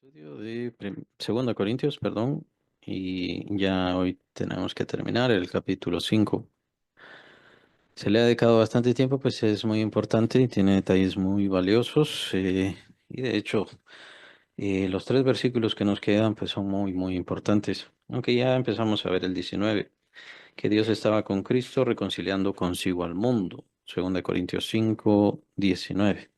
Estudio de 2 Corintios, perdón, y ya hoy tenemos que terminar el capítulo 5. Se le ha dedicado bastante tiempo, pues es muy importante y tiene detalles muy valiosos. Y de hecho, los 3 versículos que nos quedan, pues son muy, muy importantes. Aunque ya empezamos a ver el 19, que Dios estaba con Cristo reconciliando consigo al mundo. 2 Corintios 5, 19.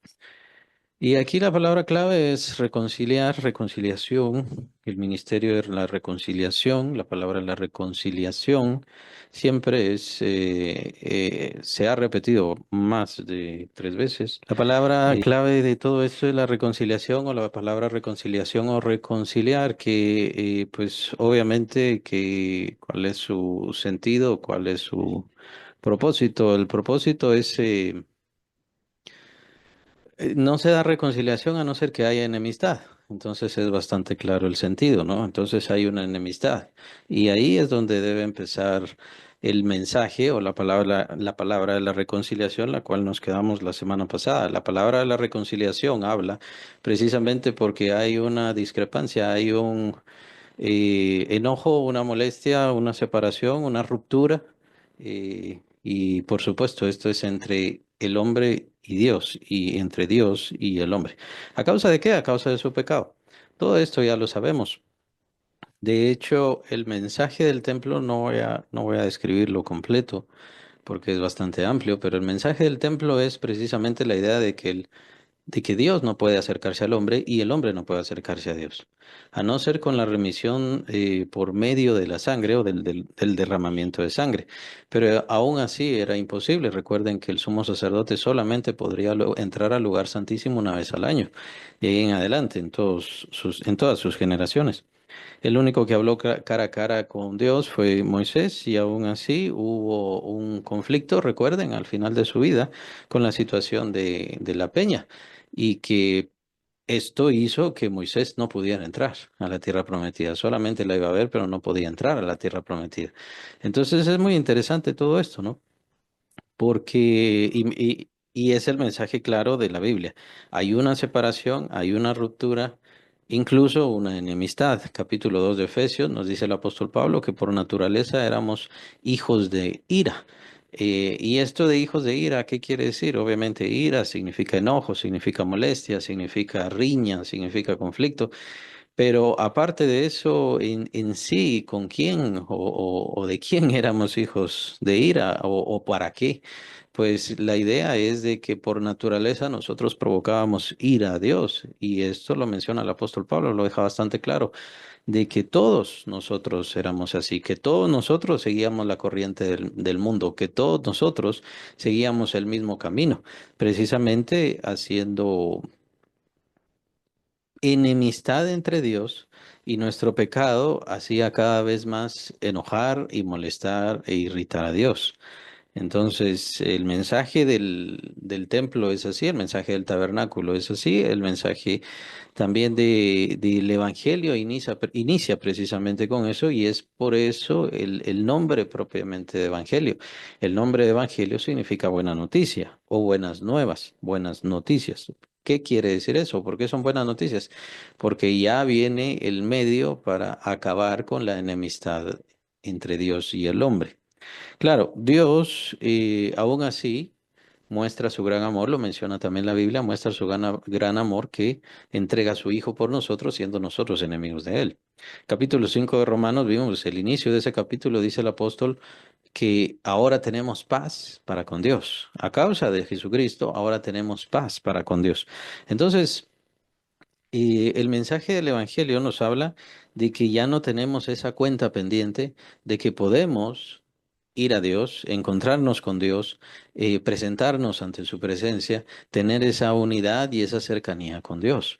Y aquí la palabra clave es reconciliar, reconciliación, el ministerio de la reconciliación, la palabra la reconciliación siempre se ha repetido más de 3 veces. La palabra clave de todo esto es la reconciliación o la palabra reconciliación o reconciliar, que pues obviamente que cuál es su sentido, cuál es su propósito. El propósito es... no se da reconciliación a no ser que haya enemistad. Entonces es bastante claro el sentido, ¿no? Entonces hay una enemistad. Y ahí es donde debe empezar el mensaje o la palabra de la reconciliación, la cual nos quedamos la semana pasada. La palabra de la reconciliación habla precisamente porque hay una discrepancia, hay un enojo, una molestia, una separación, una ruptura. Y por supuesto, esto es entre el hombre y Dios, y entre Dios y el hombre. ¿A causa de qué? A causa de su pecado. Todo esto ya lo sabemos. De hecho, el mensaje del templo no voy a describirlo completo porque es bastante amplio, pero el mensaje del templo es precisamente la idea de que Dios no puede acercarse al hombre y el hombre no puede acercarse a Dios, a no ser con la remisión por medio de la sangre o del derramamiento de sangre. Pero aún así era imposible. Recuerden que el sumo sacerdote solamente podría entrar al lugar santísimo una vez al año, y ahí en adelante, en todas sus generaciones. El único que habló cara a cara con Dios fue Moisés, y aún así hubo un conflicto, recuerden, al final de su vida con la situación de la peña, y que esto hizo que Moisés no pudiera entrar a la tierra prometida. Solamente la iba a ver, pero no podía entrar a la tierra prometida. Entonces es muy interesante todo esto, ¿no? Porque, y es el mensaje claro de la Biblia. Hay una separación, hay una ruptura, incluso una enemistad. Capítulo 2 de Efesios nos dice el apóstol Pablo que por naturaleza éramos hijos de ira. Y esto de hijos de ira, ¿qué quiere decir? Obviamente ira significa enojo, significa molestia, significa riña, significa conflicto. Pero aparte de eso, en sí, ¿con quién o de quién éramos hijos de ira o para qué? Pues la idea es de que por naturaleza nosotros provocábamos ira a Dios, y esto lo menciona el apóstol Pablo, lo deja bastante claro, de que todos nosotros éramos así, que todos nosotros seguíamos la corriente del mundo, que todos nosotros seguíamos el mismo camino, precisamente haciendo enemistad entre Dios, y nuestro pecado hacía cada vez más enojar y molestar e irritar a Dios. Entonces, el mensaje del templo es así, el mensaje del tabernáculo es así, el mensaje también del Evangelio inicia precisamente con eso, y es por eso el nombre propiamente de Evangelio. El nombre de Evangelio significa buena noticia o buenas nuevas, buenas noticias. ¿Qué quiere decir eso? ¿Por qué son buenas noticias? Porque ya viene el medio para acabar con la enemistad entre Dios y el hombre. Claro, Dios aún así muestra su gran amor, lo menciona también la Biblia, muestra su gran amor, que entrega a su Hijo por nosotros, siendo nosotros enemigos de Él. Capítulo 5 de Romanos, vimos el inicio de ese capítulo, dice el apóstol que ahora tenemos paz para con Dios. A causa de Jesucristo, ahora tenemos paz para con Dios. Entonces, el mensaje del Evangelio nos habla de que ya no tenemos esa cuenta pendiente, de que podemos ir a Dios, encontrarnos con Dios, presentarnos ante su presencia, tener esa unidad y esa cercanía con Dios.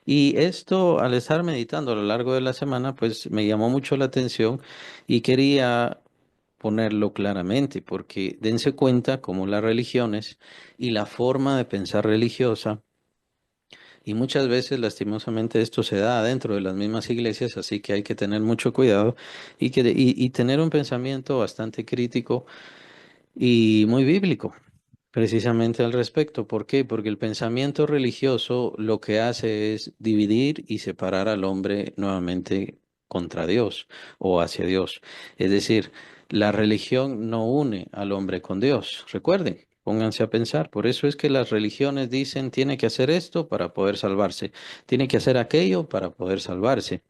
Y esto, al estar meditando a lo largo de la semana, pues me llamó mucho la atención y quería ponerlo claramente, porque dense cuenta cómo las religiones y la forma de pensar religiosa, y muchas veces, lastimosamente, esto se da dentro de las mismas iglesias, así que hay que tener mucho cuidado y tener un pensamiento bastante crítico y muy bíblico. Precisamente al respecto. ¿Por qué? Porque el pensamiento religioso lo que hace es dividir y separar al hombre nuevamente contra Dios o hacia Dios. Es decir, la religión no une al hombre con Dios. Recuerden, pónganse a pensar. Por eso es que las religiones dicen tiene que hacer esto para poder salvarse, tiene que hacer aquello para poder salvarse.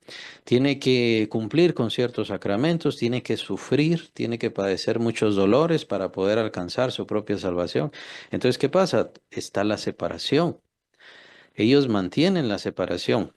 Tiene que cumplir con ciertos sacramentos, tiene que sufrir, tiene que padecer muchos dolores para poder alcanzar su propia salvación. Entonces, ¿qué pasa? Está la separación. Ellos mantienen la separación.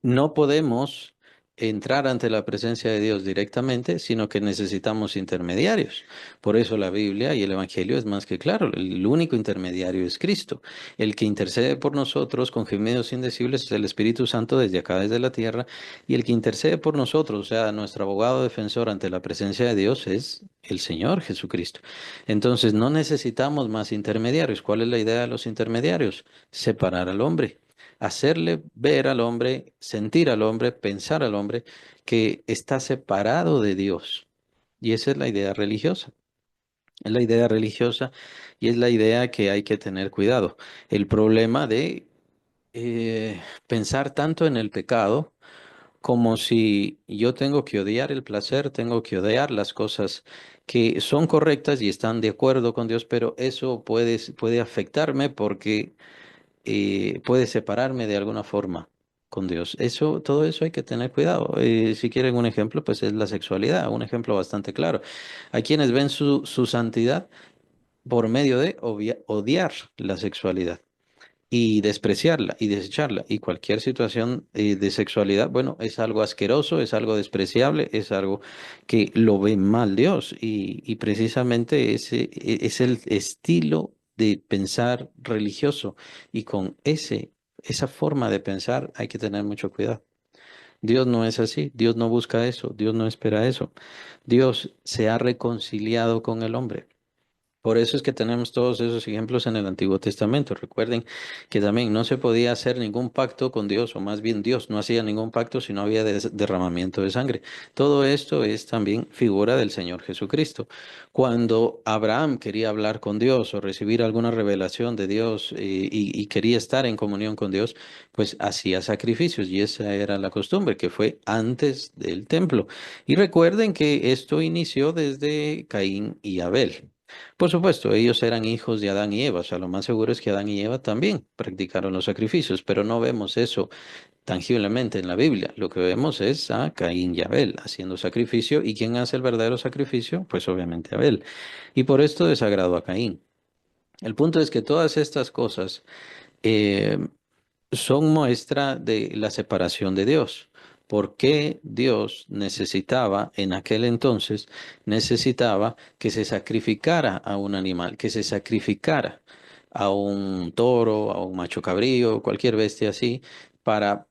No podemos entrar ante la presencia de Dios directamente, sino que necesitamos intermediarios. Por eso la Biblia y el Evangelio es más que claro. El único intermediario es Cristo. El que intercede por nosotros con gemidos indecibles es el Espíritu Santo desde acá, desde la tierra. Y el que intercede por nosotros, o sea, nuestro abogado defensor ante la presencia de Dios es el Señor Jesucristo. Entonces, no necesitamos más intermediarios. ¿Cuál es la idea de los intermediarios? Separar al hombre, hacerle ver al hombre, sentir al hombre, pensar al hombre que está separado de Dios. Y esa es la idea religiosa. Es la idea religiosa y es la idea que hay que tener cuidado. El problema de pensar tanto en el pecado como si yo tengo que odiar el placer, tengo que odiar las cosas que son correctas y están de acuerdo con Dios, pero eso puede afectarme porque puede separarme de alguna forma con Dios. Eso, todo eso hay que tener cuidado. Si quieren un ejemplo, pues es la sexualidad, un ejemplo bastante claro. Hay quienes ven su santidad por medio de odiar la sexualidad y despreciarla y desecharla. Y cualquier situación de sexualidad, bueno, es algo asqueroso, es algo despreciable, es algo que lo ve mal Dios. Y precisamente ese es el estilo de pensar religioso. Y con esa forma de pensar hay que tener mucho cuidado. Dios no es así, Dios no busca eso, Dios no espera eso. Dios se ha reconciliado con el hombre. Por eso es que tenemos todos esos ejemplos en el Antiguo Testamento. Recuerden que también no se podía hacer ningún pacto con Dios, o más bien Dios no hacía ningún pacto si no había derramamiento de sangre. Todo esto es también figura del Señor Jesucristo. Cuando Abraham quería hablar con Dios o recibir alguna revelación de Dios y quería estar en comunión con Dios, pues hacía sacrificios y esa era la costumbre que fue antes del templo. Y recuerden que esto inició desde Caín y Abel. Por supuesto, ellos eran hijos de Adán y Eva, o sea, lo más seguro es que Adán y Eva también practicaron los sacrificios, pero no vemos eso tangiblemente en la Biblia. Lo que vemos es a Caín y Abel haciendo sacrificio, y ¿quién hace el verdadero sacrificio? Pues obviamente Abel. Y por esto desagradó a Caín. El punto es que todas estas cosas eh, son muestra de la separación de Dios. ¿Por qué Dios necesitaba, en aquel entonces, necesitaba que se sacrificara a un animal, que se sacrificara a un toro, a un macho cabrío, cualquier bestia así, para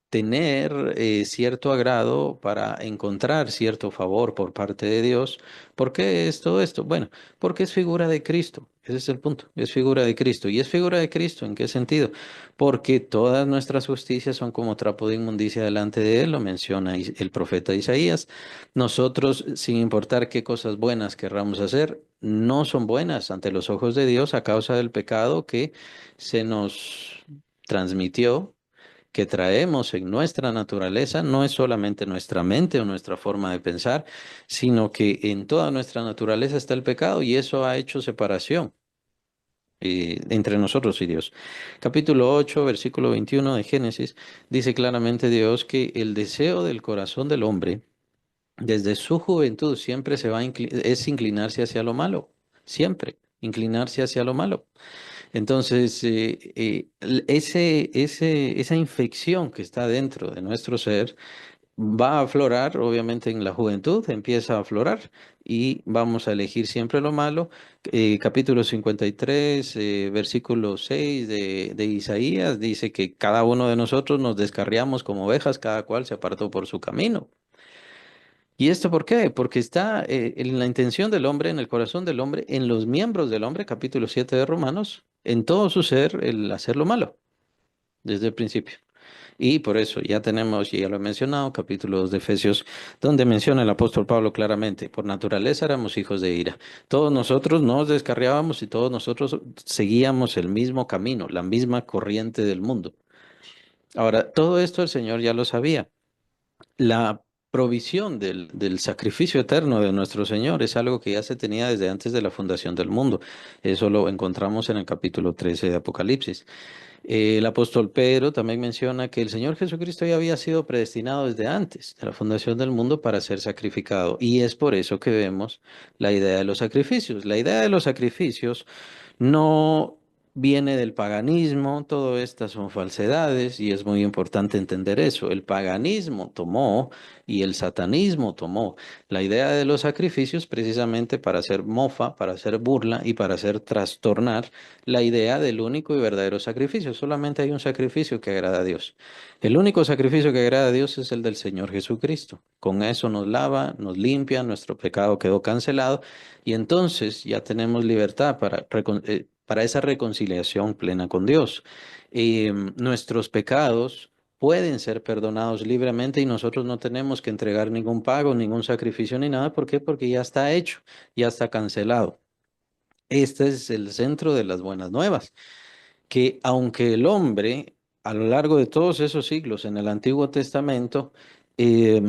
tener cierto agrado, para encontrar cierto favor por parte de Dios? ¿Por qué es todo esto? Bueno, porque es figura de Cristo. Ese es el punto. Es figura de Cristo. ¿Y es figura de Cristo en qué sentido? Porque todas nuestras justicias son como trapo de inmundicia delante de Él, lo menciona el profeta Isaías. Nosotros, sin importar qué cosas buenas querramos hacer, no son buenas ante los ojos de Dios a causa del pecado que se nos transmitió, que traemos en nuestra naturaleza. No es solamente nuestra mente o nuestra forma de pensar, sino que en toda nuestra naturaleza está el pecado y eso ha hecho separación entre nosotros y Dios. Capítulo 8, versículo 21 de Génesis, dice claramente Dios que el deseo del corazón del hombre desde su juventud siempre es inclinarse hacia lo malo, siempre inclinarse hacia lo malo. Entonces, esa infección que está dentro de nuestro ser va a aflorar, obviamente en la juventud empieza a aflorar y vamos a elegir siempre lo malo. Capítulo 53, versículo 6 de Isaías dice que cada uno de nosotros nos descarriamos como ovejas, cada cual se apartó por su camino. ¿Y esto por qué? Porque está en la intención del hombre, en el corazón del hombre, en los miembros del hombre, capítulo 7 de Romanos, en todo su ser, el hacer lo malo, desde el principio. Y por eso ya tenemos, y ya lo he mencionado, capítulos de Efesios, donde menciona el apóstol Pablo claramente, por naturaleza éramos hijos de ira. Todos nosotros nos descarriábamos y todos nosotros seguíamos el mismo camino, la misma corriente del mundo. Ahora, todo esto el Señor ya lo sabía. La provisión del sacrificio eterno de nuestro Señor es algo que ya se tenía desde antes de la fundación del mundo. Eso lo encontramos en el capítulo 13 de Apocalipsis. El apóstol Pedro también menciona que el Señor Jesucristo ya había sido predestinado desde antes de la fundación del mundo para ser sacrificado. Y es por eso que vemos la idea de los sacrificios. La idea de los sacrificios no viene del paganismo, todo estas son falsedades y es muy importante entender eso. El paganismo tomó y el satanismo tomó la idea de los sacrificios precisamente para hacer mofa, para hacer burla y para hacer trastornar la idea del único y verdadero sacrificio. Solamente hay un sacrificio que agrada a Dios. El único sacrificio que agrada a Dios es el del Señor Jesucristo. Con eso nos lava, nos limpia, nuestro pecado quedó cancelado y entonces ya tenemos libertad para esa reconciliación plena con Dios. Nuestros pecados pueden ser perdonados libremente y nosotros no tenemos que entregar ningún pago, ningún sacrificio ni nada. ¿Por qué? Porque ya está hecho, ya está cancelado. Este es el centro de las buenas nuevas, que aunque el hombre a lo largo de todos esos siglos en el Antiguo Testamento eh,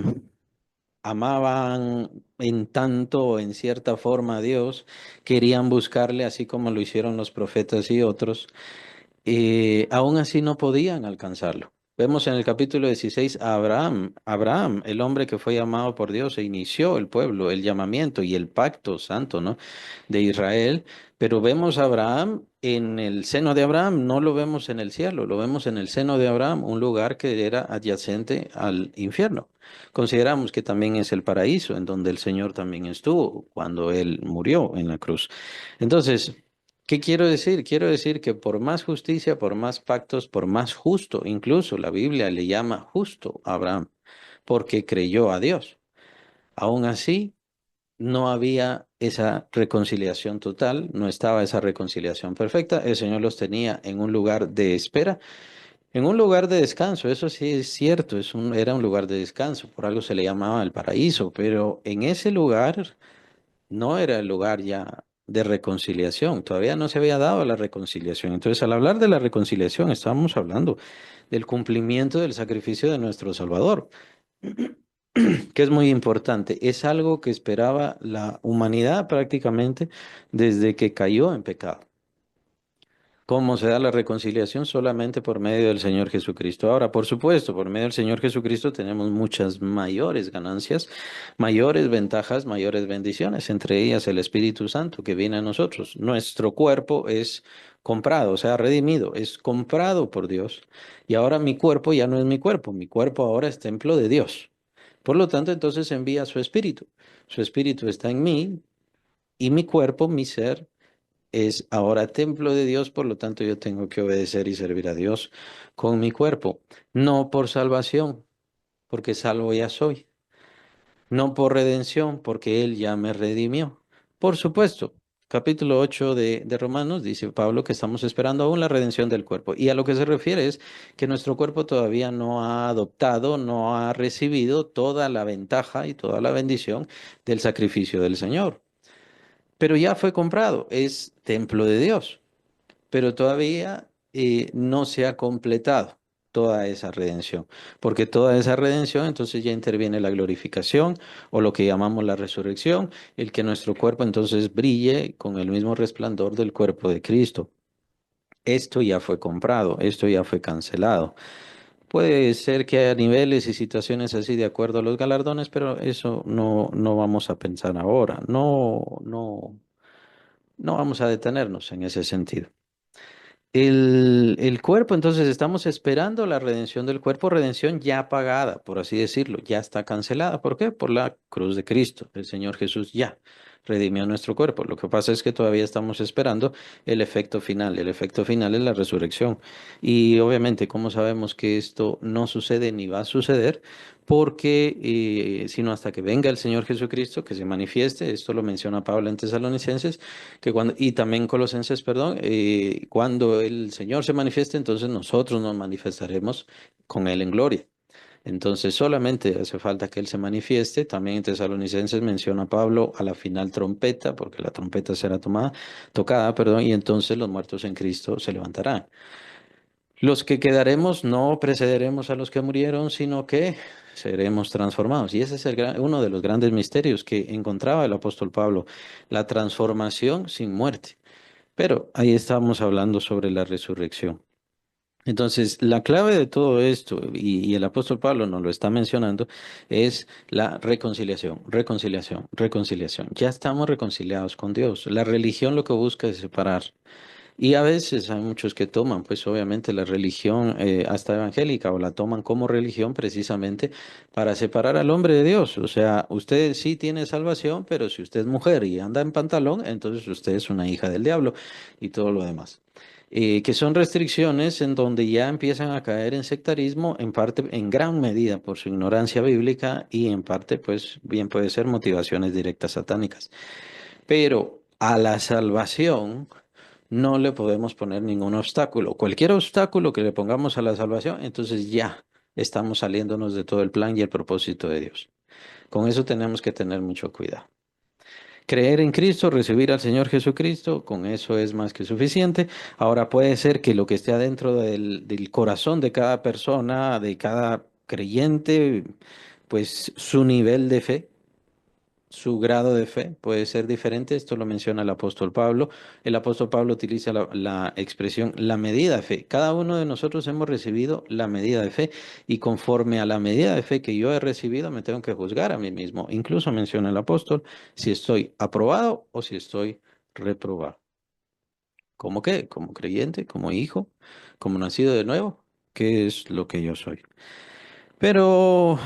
amaban en tanto, en cierta forma a Dios, querían buscarle así como lo hicieron los profetas y otros, aún así no podían alcanzarlo. Vemos en el capítulo 16 a Abraham, el hombre que fue llamado por Dios e inició el pueblo, el llamamiento y el pacto santo, ¿no? de Israel, pero vemos a Abraham en el seno de Abraham, no lo vemos en el cielo, lo vemos en el seno de Abraham, un lugar que era adyacente al infierno. Consideramos que también es el paraíso, en donde el Señor también estuvo cuando Él murió en la cruz. Entonces, ¿qué quiero decir? Quiero decir que por más justicia, por más pactos, por más justo, incluso la Biblia le llama justo a Abraham, porque creyó a Dios. Aún así, no había esa reconciliación total, no estaba esa reconciliación perfecta. El Señor los tenía en un lugar de espera, en un lugar de descanso. Eso sí es cierto, era un lugar de descanso, por algo se le llamaba el paraíso, pero en ese lugar no era el lugar ya de reconciliación, todavía no se había dado la reconciliación. Entonces, al hablar de la reconciliación, estábamos hablando del cumplimiento del sacrificio de nuestro Salvador, que es muy importante. Es algo que esperaba la humanidad prácticamente desde que cayó en pecado. ¿Cómo se da la reconciliación? Solamente por medio del Señor Jesucristo. Ahora, por supuesto, por medio del Señor Jesucristo tenemos muchas mayores ganancias, mayores ventajas, mayores bendiciones, entre ellas el Espíritu Santo que viene a nosotros. Nuestro cuerpo es comprado, o sea, redimido, es comprado por Dios. Y ahora mi cuerpo ya no es mi cuerpo ahora es templo de Dios. Por lo tanto, entonces envía su Espíritu. Su Espíritu está en mí y mi cuerpo, mi ser es ahora templo de Dios, por lo tanto yo tengo que obedecer y servir a Dios con mi cuerpo, no por salvación, porque salvo ya soy, no por redención, porque Él ya me redimió. Por supuesto, capítulo 8 de Romanos dice Pablo que estamos esperando aún la redención del cuerpo. Y a lo que se refiere es que nuestro cuerpo todavía no ha adoptado, no ha recibido toda la ventaja y toda la bendición del sacrificio del Señor. Pero ya fue comprado, es templo de Dios, pero todavía no se ha completado toda esa redención, porque toda esa redención entonces ya interviene la glorificación o lo que llamamos la resurrección, el que nuestro cuerpo entonces brille con el mismo resplandor del cuerpo de Cristo. Esto ya fue comprado, esto ya fue cancelado. Puede ser que haya niveles y situaciones así de acuerdo a los galardones, pero eso no vamos a pensar ahora. No vamos a detenernos en ese sentido. El cuerpo, entonces estamos esperando la redención del cuerpo, redención ya pagada, por así decirlo, ya está cancelada. ¿Por qué? Por la cruz de Cristo, el Señor Jesús ya redimió nuestro cuerpo. Lo que pasa es que todavía estamos esperando el efecto final. El efecto final es la resurrección. Y obviamente, ¿cómo sabemos que esto no sucede ni va a suceder? Porque, sino hasta que venga el Señor Jesucristo, que se manifieste, esto lo menciona Pablo en Tesalonicenses, que cuando, y también Colosenses, perdón, cuando el Señor se manifieste, entonces nosotros nos manifestaremos con Él en gloria. Entonces solamente hace falta que Él se manifieste. También en Tesalonicenses menciona Pablo a la final trompeta, porque la trompeta será tocada, perdón, y entonces los muertos en Cristo se levantarán. Los que quedaremos no precederemos a los que murieron, sino que seremos transformados. Y ese es uno de los grandes misterios que encontraba el apóstol Pablo, la transformación sin muerte. Pero ahí estamos hablando sobre la resurrección. Entonces, la clave de todo esto, y el apóstol Pablo nos lo está mencionando, es la reconciliación, reconciliación, reconciliación. Ya estamos reconciliados con Dios. La religión lo que busca es separar. Y a veces hay muchos que toman, pues obviamente la religión hasta evangélica o la toman como religión precisamente para separar al hombre de Dios. O sea, usted sí tiene salvación, pero si usted es mujer y anda en pantalón, entonces usted es una hija del diablo y todo lo demás. Que son restricciones en donde ya empiezan a caer en sectarismo, en parte, en gran medida por su ignorancia bíblica y en parte, pues bien puede ser motivaciones directas satánicas. Pero a la salvación no le podemos poner ningún obstáculo. Cualquier obstáculo que le pongamos a la salvación, entonces ya estamos saliéndonos de todo el plan y el propósito de Dios. Con eso tenemos que tener mucho cuidado. Creer en Cristo, recibir al Señor Jesucristo, con eso es más que suficiente. Ahora puede ser que lo que esté adentro del corazón de cada persona, de cada creyente, pues su nivel de fe, su grado de fe puede ser diferente. Esto lo menciona el apóstol Pablo. El apóstol Pablo utiliza la expresión la medida de fe. Cada uno de nosotros hemos recibido la medida de fe y conforme a la medida de fe que yo he recibido me tengo que juzgar a mí mismo. Incluso menciona el apóstol si estoy aprobado o si estoy reprobado. ¿Cómo qué? Como creyente, como hijo, como nacido de nuevo. ¿Qué es lo que yo soy? Pero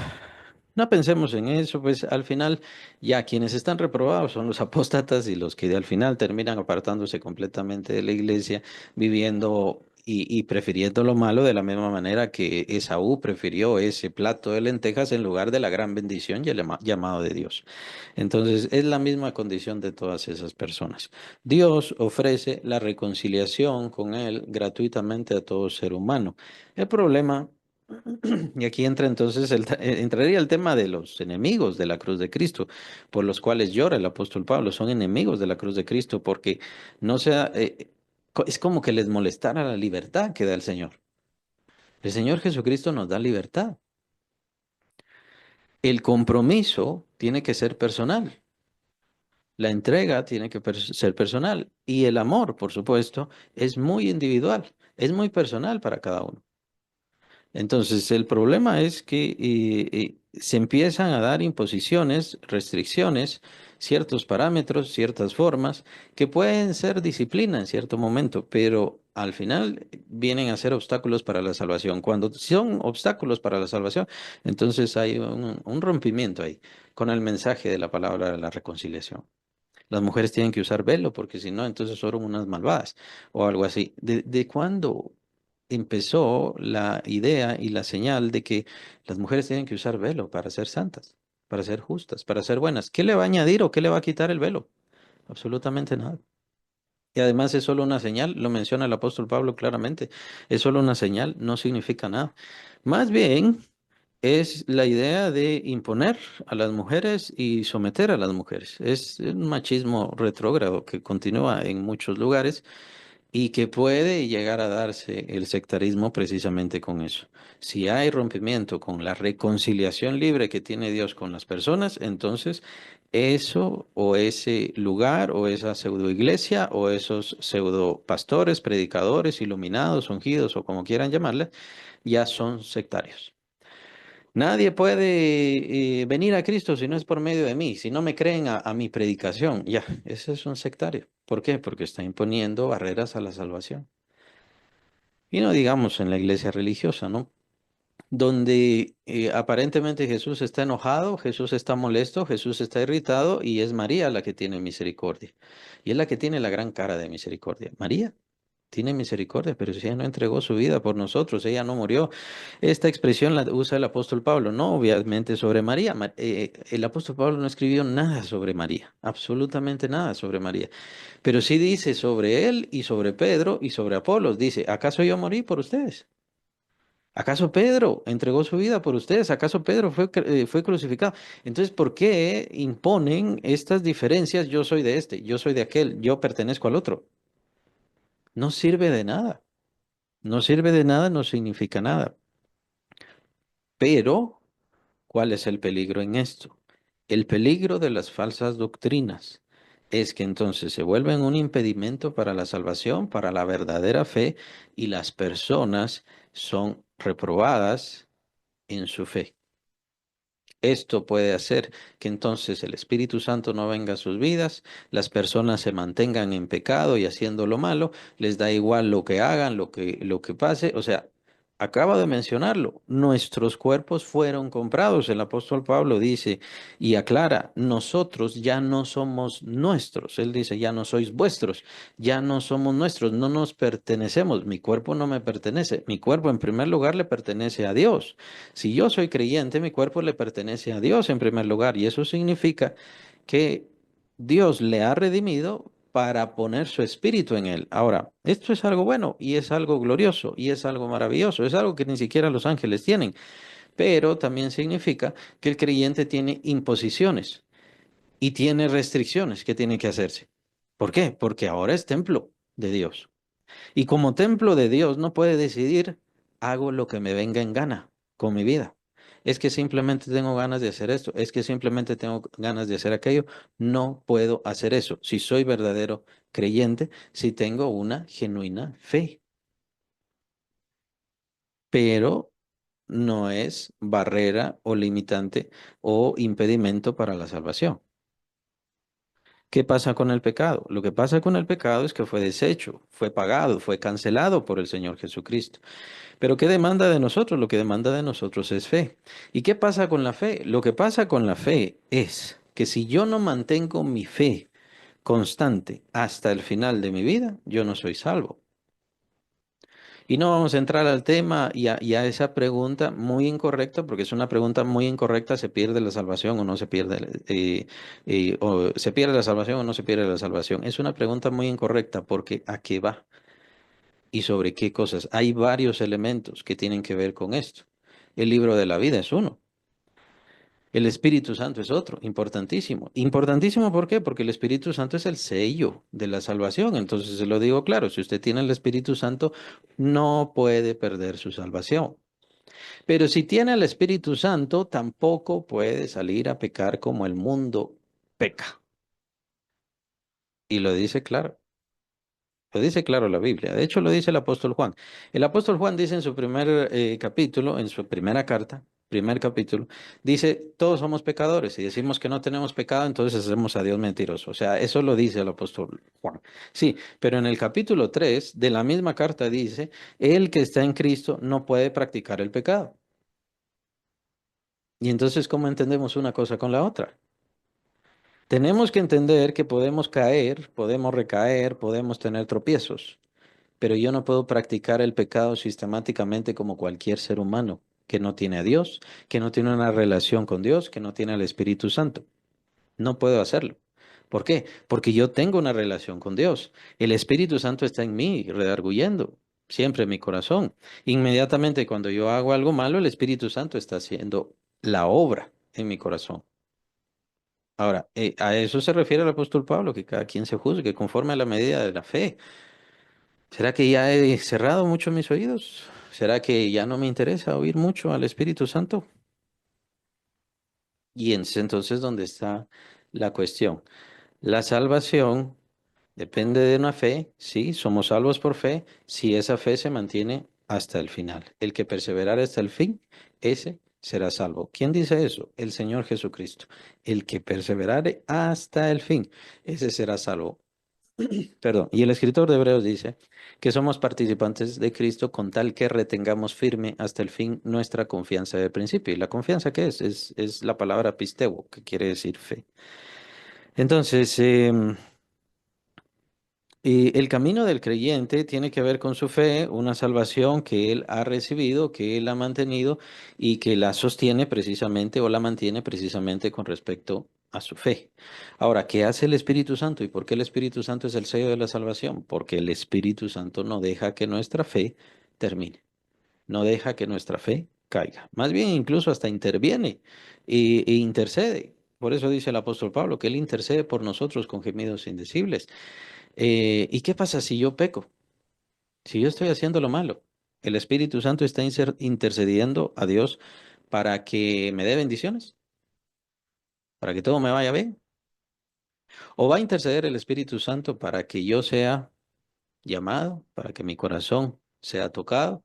no pensemos en eso, pues al final ya quienes están reprobados son los apóstatas y los que al final terminan apartándose completamente de la iglesia, viviendo y prefiriendo lo malo de la misma manera que Esaú prefirió ese plato de lentejas en lugar de la gran bendición y el llamado de Dios. Entonces es la misma condición de todas esas personas. Dios ofrece la reconciliación con Él gratuitamente a todo ser humano. El problema y aquí entra entonces entraría el tema de los enemigos de la cruz de Cristo, por los cuales llora el apóstol Pablo. Son enemigos de la cruz de Cristo porque no sea, es como que les molestara la libertad que da el Señor. El Señor Jesucristo nos da libertad. El compromiso tiene que ser personal. La entrega tiene que ser personal. Y el amor, por supuesto, es muy individual. Es muy personal para cada uno. Entonces, el problema es que se empiezan a dar imposiciones, restricciones, ciertos parámetros, ciertas formas, que pueden ser disciplina en cierto momento, pero al final vienen a ser obstáculos para la salvación. Cuando son obstáculos para la salvación, entonces hay un rompimiento ahí con el mensaje de la palabra de la reconciliación. Las mujeres tienen que usar velo porque si no, entonces son unas malvadas o algo así. ¿De cuándo empezó la idea y la señal de que las mujeres tienen que usar velo para ser santas, para ser justas, para ser buenas? ¿Qué le va a añadir o qué le va a quitar el velo? Absolutamente nada. Y además es solo una señal, lo menciona el apóstol Pablo claramente, es solo una señal, no significa nada. Más bien es la idea de imponer a las mujeres y someter a las mujeres. Es un machismo retrógrado que continúa en muchos lugares y que puede llegar a darse el sectarismo precisamente con eso. Si hay rompimiento con la reconciliación libre que tiene Dios con las personas, entonces eso o ese lugar o esa pseudo iglesia o esos pseudo pastores, predicadores, iluminados, ungidos o como quieran llamarle, ya son sectarios. Nadie puede venir a Cristo si no es por medio de mí, si no me creen a mi predicación. Ya, ese es un sectario. ¿Por qué? Porque está imponiendo barreras a la salvación. Y no digamos en la iglesia religiosa, ¿no? donde aparentemente Jesús está enojado, Jesús está molesto, Jesús está irritado y es María la que tiene misericordia. Y es la que tiene la gran cara de misericordia. María tiene misericordia, pero si ella no entregó su vida por nosotros, ella no murió. Esta expresión la usa el apóstol Pablo, no obviamente sobre María. El apóstol Pablo no escribió nada sobre María, absolutamente nada sobre María, pero sí dice sobre él y sobre Pedro y sobre Apolos. Dice, ¿acaso yo morí por ustedes? ¿Acaso Pedro entregó su vida por ustedes? ¿Acaso Pedro fue crucificado? Entonces, ¿por qué imponen estas diferencias? Yo soy de este, yo soy de aquel, yo pertenezco al otro. No sirve de nada. No sirve de nada, no significa nada. Pero, ¿cuál es el peligro en esto? El peligro de las falsas doctrinas es que entonces se vuelven un impedimento para la salvación, para la verdadera fe, y las personas son reprobadas en su fe. Esto puede hacer que entonces el Espíritu Santo no venga a sus vidas, las personas se mantengan en pecado y haciendo lo malo, les da igual lo que hagan, lo que pase. O sea, acaba de mencionarlo, nuestros cuerpos fueron comprados. El apóstol Pablo dice y aclara, nosotros ya no somos nuestros. Él dice, ya no sois vuestros, ya no somos nuestros, no nos pertenecemos. Mi cuerpo no me pertenece. Mi cuerpo en primer lugar le pertenece a Dios. Si yo soy creyente, mi cuerpo le pertenece a Dios en primer lugar, y eso significa que Dios le ha redimido para poner su espíritu en él. Ahora, esto es algo bueno y es algo glorioso y es algo maravilloso, es algo que ni siquiera los ángeles tienen, pero también significa que el creyente tiene imposiciones y tiene restricciones que tiene que hacerse. ¿Por qué? Porque ahora es templo de Dios. Y como templo de Dios no puede decidir, hago lo que me venga en gana con mi vida. Es que simplemente tengo ganas de hacer esto, es que simplemente tengo ganas de hacer aquello. No puedo hacer eso. Si soy verdadero creyente, si tengo una genuina fe, pero no es barrera o limitante o impedimento para la salvación. ¿Qué pasa con el pecado? Lo que pasa con el pecado es que fue deshecho, fue pagado, fue cancelado por el Señor Jesucristo. Pero ¿qué demanda de nosotros? Lo que demanda de nosotros es fe. ¿Y qué pasa con la fe? Lo que pasa con la fe es que si yo no mantengo mi fe constante hasta el final de mi vida, yo no soy salvo. Y no vamos a entrar al tema y a esa pregunta muy incorrecta, porque es una pregunta muy incorrecta, ¿se pierde la salvación o no se pierde, o se pierde la salvación o no se pierde la salvación? Es una pregunta muy incorrecta porque ¿a qué va? ¿Y sobre qué cosas? Hay varios elementos que tienen que ver con esto. El libro de la vida es uno. El Espíritu Santo es otro, importantísimo. Importantísimo, ¿por qué? Porque el Espíritu Santo es el sello de la salvación. Entonces, se lo digo claro, si usted tiene el Espíritu Santo, no puede perder su salvación. Pero si tiene el Espíritu Santo, tampoco puede salir a pecar como el mundo peca. Y lo dice claro. Lo dice claro la Biblia. De hecho, lo dice el apóstol Juan. El apóstol Juan dice en su primer capítulo, en su primera carta, primer capítulo, dice, todos somos pecadores. Si decimos que no tenemos pecado, entonces hacemos a Dios mentiroso. O sea, eso lo dice el apóstol Juan. Sí, pero en el capítulo 3 de la misma carta dice, el que está en Cristo no puede practicar el pecado. Y entonces, ¿cómo entendemos una cosa con la otra? Tenemos que entender que podemos caer, podemos recaer, podemos tener tropiezos. Pero yo no puedo practicar el pecado sistemáticamente como cualquier ser humano que no tiene a Dios, que no tiene una relación con Dios, que no tiene al Espíritu Santo. No puedo hacerlo. ¿Por qué? Porque yo tengo una relación con Dios. El Espíritu Santo está en mí, redarguyendo, siempre en mi corazón. Inmediatamente cuando yo hago algo malo, el Espíritu Santo está haciendo la obra en mi corazón. Ahora, a eso se refiere el apóstol Pablo, que cada quien se juzgue conforme a la medida de la fe. ¿Será que ya he cerrado mucho mis oídos? ¿Será que ya no me interesa oír mucho al Espíritu Santo? Y es entonces donde está la cuestión. La salvación depende de una fe, sí, somos salvos por fe, si esa fe se mantiene hasta el final. El que perseverare hasta el fin, ese será salvo. ¿Quién dice eso? El Señor Jesucristo. El que perseverare hasta el fin, ese será salvo. Perdón, y el escritor de Hebreos dice que somos participantes de Cristo con tal que retengamos firme hasta el fin nuestra confianza de principio. ¿Y la confianza qué es? Es la palabra pisteo, que quiere decir fe. Entonces, y el camino del creyente tiene que ver con su fe, una salvación que él ha recibido, que él ha mantenido y que la sostiene precisamente o la mantiene precisamente con respecto a su fe. Ahora, ¿qué hace el Espíritu Santo y por qué el Espíritu Santo es el sello de la salvación? Porque el Espíritu Santo no deja que nuestra fe termine, no deja que nuestra fe caiga. Más bien, incluso hasta interviene e intercede. Por eso dice el apóstol Pablo que él intercede por nosotros con gemidos indecibles. ¿Y qué pasa si yo peco? Si yo estoy haciendo lo malo, el Espíritu Santo está intercediendo a Dios para que me dé bendiciones, para que todo me vaya bien. ¿O va a interceder el Espíritu Santo para que yo sea llamado, para que mi corazón sea tocado,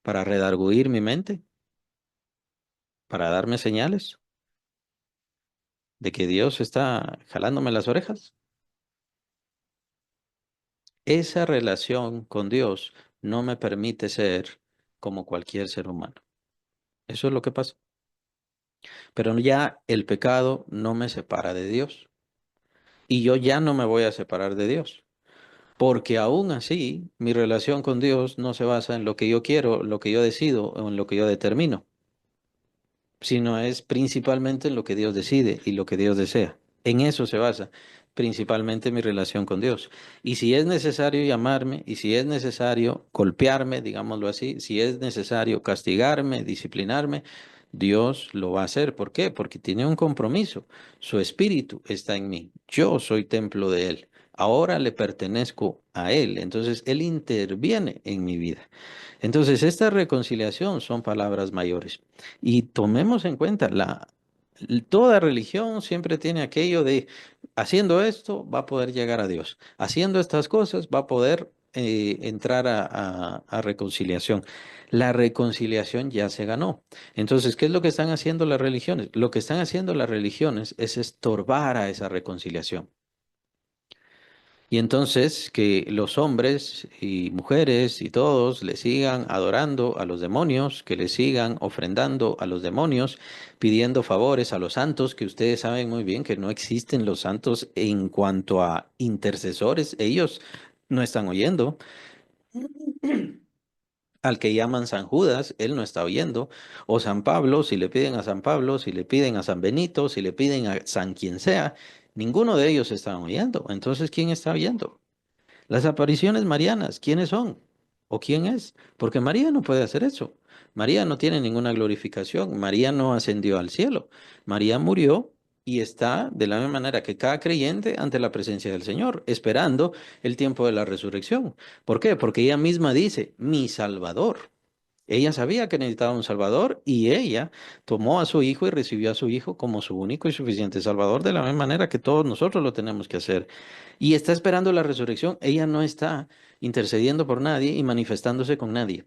para redarguir mi mente, para darme señales de que Dios está jalándome las orejas? Esa relación con Dios no me permite ser como cualquier ser humano. Eso es lo que pasa. Pero ya el pecado no me separa de Dios. Y yo ya no me voy a separar de Dios. Porque aún así, mi relación con Dios no se basa en lo que yo quiero, lo que yo decido o en lo que yo determino, sino es principalmente en lo que Dios decide y lo que Dios desea. En eso se basa principalmente mi relación con Dios. Y si es necesario llamarme, y si es necesario golpearme, digámoslo así, si es necesario castigarme, disciplinarme, Dios lo va a hacer. ¿Por qué? Porque tiene un compromiso. Su espíritu está en mí. Yo soy templo de Él. Ahora le pertenezco a Él. Entonces Él interviene en mi vida. Entonces, esta reconciliación son palabras mayores. Y tomemos en cuenta, toda religión siempre tiene aquello de, haciendo esto va a poder llegar a Dios. Haciendo estas cosas va a poder entrar a reconciliación. La reconciliación ya se ganó. Entonces, ¿qué es lo que están haciendo las religiones? Lo que están haciendo las religiones es estorbar a esa reconciliación. Y entonces que los hombres y mujeres y todos le sigan adorando a los demonios, que le sigan ofrendando a los demonios, pidiendo favores a los santos, que ustedes saben muy bien que no existen los santos en cuanto a intercesores, ellos no están oyendo. Al que llaman San Judas, él no está oyendo. O San Pablo, si le piden a San Pablo, si le piden a San Benito, si le piden a San quien sea, ninguno de ellos están oyendo. Entonces, ¿quién está oyendo? Las apariciones marianas, ¿quiénes son? ¿O quién es? Porque María no puede hacer eso. María no tiene ninguna glorificación. María no ascendió al cielo. María murió y está de la misma manera que cada creyente ante la presencia del Señor, esperando el tiempo de la resurrección. ¿Por qué? Porque ella misma dice, mi Salvador. Ella sabía que necesitaba un Salvador y ella tomó a su hijo y recibió a su hijo como su único y suficiente Salvador, de la misma manera que todos nosotros lo tenemos que hacer. Y está esperando la resurrección. Ella no está intercediendo por nadie y manifestándose con nadie.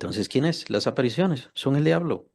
Entonces, ¿quién es? Las apariciones son el diablo.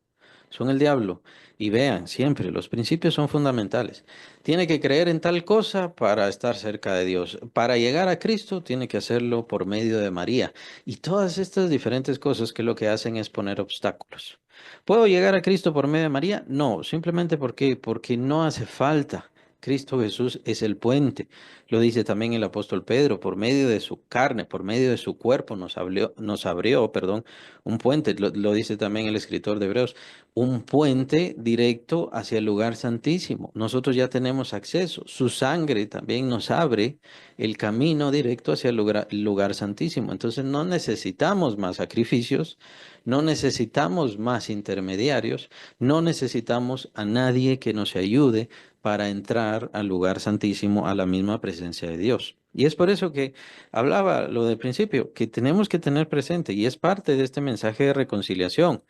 Son el diablo. Y vean, siempre, los principios son fundamentales. Tiene que creer en tal cosa para estar cerca de Dios. Para llegar a Cristo, tiene que hacerlo por medio de María. Y todas estas diferentes cosas que lo que hacen es poner obstáculos. ¿Puedo llegar a Cristo por medio de María? No, simplemente porque no hace falta. Cristo Jesús es el puente. Lo dice también el apóstol Pedro, por medio de su carne, por medio de su cuerpo nos abrió, perdón, un puente. Lo dice también el escritor de Hebreos, un puente directo hacia el lugar santísimo. Nosotros ya tenemos acceso. Su sangre también nos abre el camino directo hacia el lugar santísimo. Entonces no necesitamos más sacrificios, no necesitamos más intermediarios, no necesitamos a nadie que nos ayude para entrar al lugar santísimo, a la misma presencia de Dios. Y es por eso que hablaba lo del principio, que tenemos que tener presente, y es parte de este mensaje de reconciliación.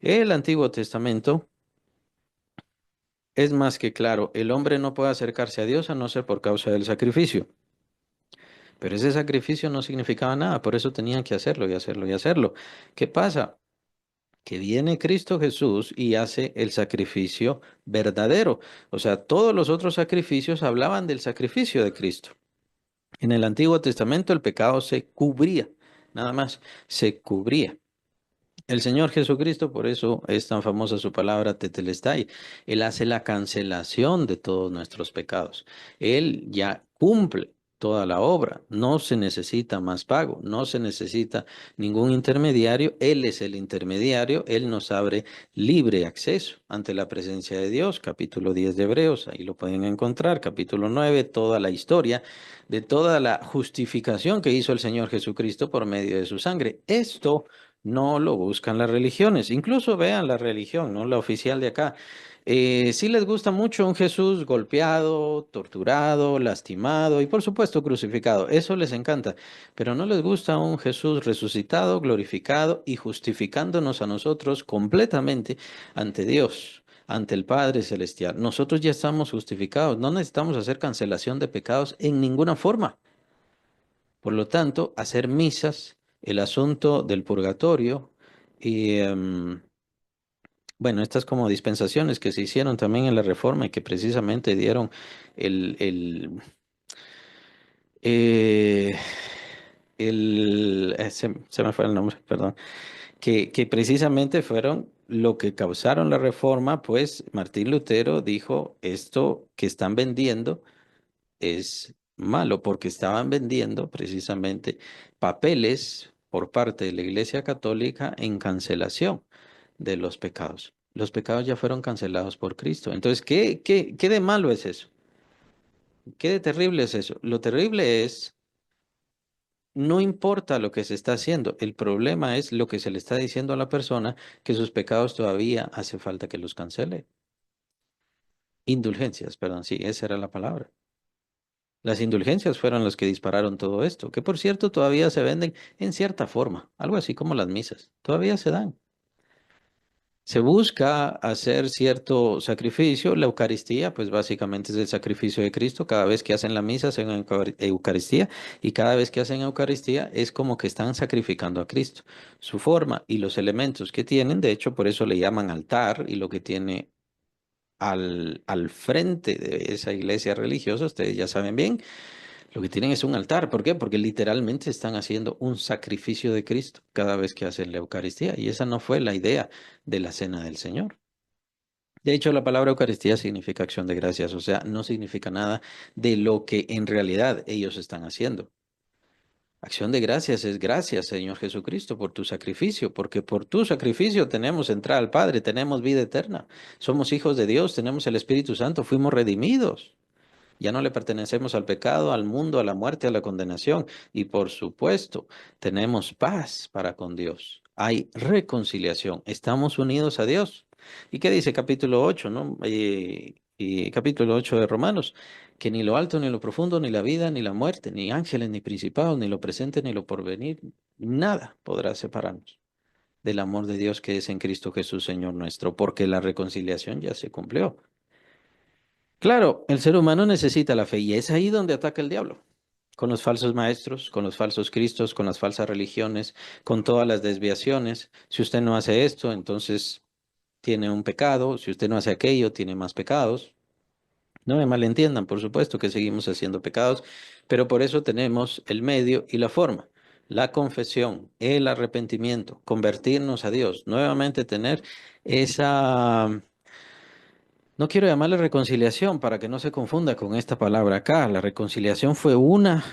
El Antiguo Testamento es más que claro, el hombre no puede acercarse a Dios a no ser por causa del sacrificio. Pero ese sacrificio no significaba nada, por eso tenían que hacerlo y hacerlo y hacerlo. ¿Qué pasa? Que viene Cristo Jesús y hace el sacrificio verdadero. O sea, todos los otros sacrificios hablaban del sacrificio de Cristo. En el Antiguo Testamento el pecado se cubría, nada más, se cubría. El Señor Jesucristo, por eso es tan famosa su palabra tetelestai. Él hace la cancelación de todos nuestros pecados. Él ya cumple toda la obra. No se necesita más pago, no se necesita ningún intermediario. Él es el intermediario. Él nos abre libre acceso ante la presencia de Dios. Capítulo 10 de Hebreos, ahí lo pueden encontrar. Capítulo 9, toda la historia de toda la justificación que hizo el Señor Jesucristo por medio de su sangre. Esto no lo buscan las religiones. Incluso vean la religión, no la oficial de acá. Sí les gusta mucho un Jesús golpeado, torturado, lastimado y por supuesto crucificado. Eso les encanta. Pero no les gusta un Jesús resucitado, glorificado y justificándonos a nosotros completamente ante Dios, ante el Padre Celestial. Nosotros ya estamos justificados. No necesitamos hacer cancelación de pecados en ninguna forma. Por lo tanto, hacer misas, el asunto del purgatorio y, bueno, estas como dispensaciones que se hicieron también en la Reforma y que precisamente dieron el, el, eh, se me fue el nombre, perdón, que precisamente fueron lo que causaron la Reforma, pues Martín Lutero dijo, esto que están vendiendo es malo porque estaban vendiendo precisamente papeles por parte de la Iglesia Católica en cancelación de los pecados. Los pecados ya fueron cancelados por Cristo. Entonces, ¿qué de malo es eso? ¿Qué de terrible es eso? Lo terrible es, no importa lo que se está haciendo, el problema es lo que se le está diciendo a la persona que sus pecados todavía hace falta que los cancele. Indulgencias, perdón, sí, esa era la palabra. Las indulgencias fueron las que dispararon todo esto, que por cierto todavía se venden en cierta forma, algo así como las misas, todavía se dan. Se busca hacer cierto sacrificio, la Eucaristía, pues básicamente es el sacrificio de Cristo, cada vez que hacen la misa hacen Eucaristía y cada vez que hacen Eucaristía es como que están sacrificando a Cristo. Su forma y los elementos que tienen, de hecho por eso le llaman altar y lo que tiene al frente de esa iglesia religiosa, ustedes ya saben bien lo que tienen es un altar. ¿Por qué? Porque literalmente están haciendo un sacrificio de Cristo cada vez que hacen la Eucaristía. Y esa no fue la idea de la cena del Señor. De hecho, la palabra Eucaristía significa acción de gracias, o sea, no significa nada de lo que en realidad ellos están haciendo. Acción de gracias es gracias, Señor Jesucristo, por tu sacrificio, porque por tu sacrificio tenemos entrada al Padre, tenemos vida eterna, somos hijos de Dios, tenemos el Espíritu Santo, fuimos redimidos. Ya no le pertenecemos al pecado, al mundo, a la muerte, a la condenación. Y por supuesto, tenemos paz para con Dios. Hay reconciliación. Estamos unidos a Dios. ¿Y qué dice capítulo 8, no? Y capítulo 8 de Romanos, que ni lo alto, ni lo profundo, ni la vida, ni la muerte, ni ángeles, ni principados, ni lo presente, ni lo porvenir, nada podrá separarnos del amor de Dios que es en Cristo Jesús, Señor nuestro, porque la reconciliación ya se cumplió. Claro, el ser humano necesita la fe y es ahí donde ataca el diablo, con los falsos maestros, con los falsos cristos, con las falsas religiones, con todas las desviaciones. Si usted no hace esto, entonces tiene un pecado, si usted no hace aquello, tiene más pecados. No me malentiendan, por supuesto que seguimos haciendo pecados, pero por eso tenemos el medio y la forma. La confesión, el arrepentimiento, convertirnos a Dios, nuevamente tener esa. No quiero llamarle reconciliación para que no se confunda con esta palabra acá. La reconciliación fue una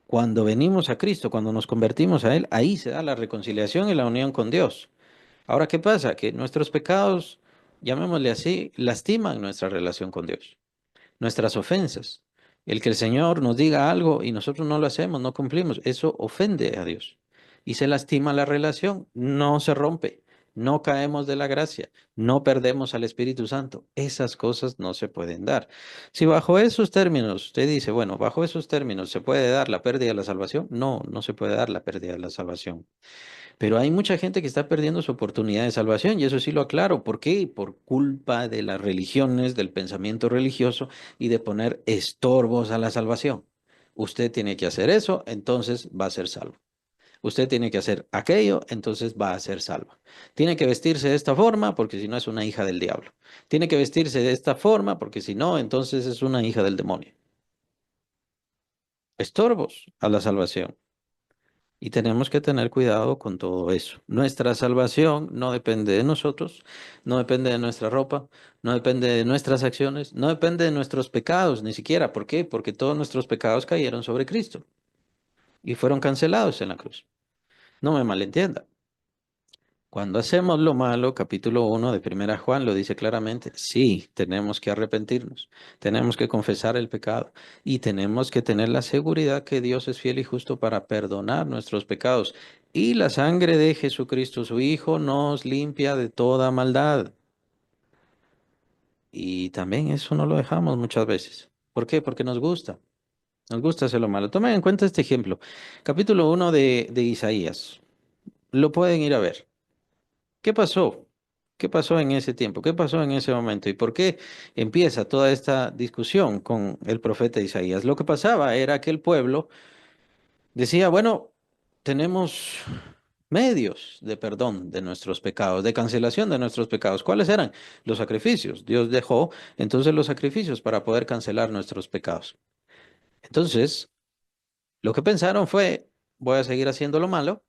cuando venimos a Cristo, cuando nos convertimos a Él, ahí se da la reconciliación y la unión con Dios. Ahora, ¿qué pasa? Que nuestros pecados, llamémosle así, lastiman nuestra relación con Dios, nuestras ofensas. El que el Señor nos diga algo y nosotros no lo hacemos, no cumplimos, eso ofende a Dios. Y se lastima la relación, no se rompe, no caemos de la gracia, no perdemos al Espíritu Santo. Esas cosas no se pueden dar. Si bajo esos términos usted dice, bueno, bajo esos términos se puede dar la pérdida de la salvación, no, no se puede dar la pérdida de la salvación. Pero hay mucha gente que está perdiendo su oportunidad de salvación y eso sí lo aclaro. ¿Por qué? Por culpa de las religiones, del pensamiento religioso y de poner estorbos a la salvación. Usted tiene que hacer eso, entonces va a ser salvo. Usted tiene que hacer aquello, entonces va a ser salvo. Tiene que vestirse de esta forma porque si no es una hija del diablo. Tiene que vestirse de esta forma porque si no, entonces es una hija del demonio. estorbos a la salvación. Y tenemos que tener cuidado con todo eso. Nuestra salvación no depende de nosotros, no depende de nuestra ropa, no depende de nuestras acciones, no depende de nuestros pecados, ni siquiera. ¿Por qué? Porque todos nuestros pecados cayeron sobre Cristo y fueron cancelados en la cruz. No me malentienda. Cuando hacemos lo malo, capítulo 1 de Primera Juan lo dice claramente, sí, tenemos que arrepentirnos, tenemos que confesar el pecado y tenemos que tener la seguridad que Dios es fiel y justo para perdonar nuestros pecados. Y la sangre de Jesucristo, su Hijo, nos limpia de toda maldad. Y también eso no lo dejamos muchas veces. ¿Por qué? Porque nos gusta hacer lo malo. Tomen en cuenta este ejemplo, capítulo 1 de Isaías. Lo pueden ir a ver. ¿Qué pasó? ¿Qué pasó en ese tiempo? ¿Qué pasó en ese momento? ¿Y por qué empieza toda esta discusión con el profeta Isaías? Lo que pasaba era que el pueblo decía, bueno, tenemos medios de perdón de nuestros pecados, de cancelación de nuestros pecados. ¿Cuáles eran? Los sacrificios. Dios dejó entonces los sacrificios para poder cancelar nuestros pecados. Entonces, lo que pensaron fue, voy a seguir haciendo lo malo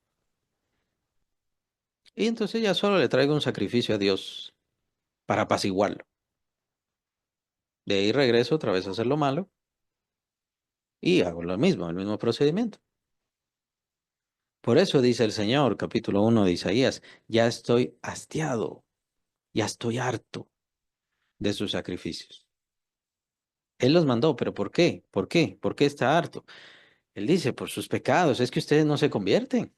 y entonces ya solo le traigo un sacrificio a Dios para apaciguarlo. De ahí regreso otra vez a hacer lo malo y hago lo mismo, el mismo procedimiento. Por eso dice el Señor, capítulo 1 de Isaías, ya estoy hastiado, ya estoy harto de sus sacrificios. Él los mandó, pero ¿por qué? ¿Por qué? ¿Por qué está harto? Él dice, por sus pecados, es que ustedes no se convierten.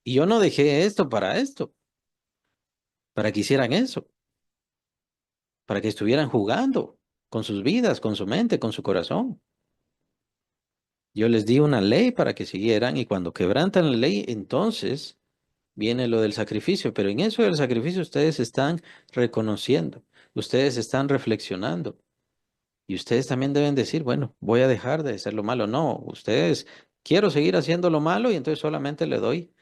Y yo no dejé esto, para que hicieran eso, para que estuvieran jugando con sus vidas, con su mente, con su corazón. Yo les di una ley para que siguieran y cuando quebrantan la ley, entonces viene lo del sacrificio, pero en eso del sacrificio ustedes están reconociendo, ustedes están reflexionando y ustedes también deben decir, bueno, voy a dejar de hacer lo malo. No, ustedes quiero seguir haciendo lo malo y entonces solamente le doy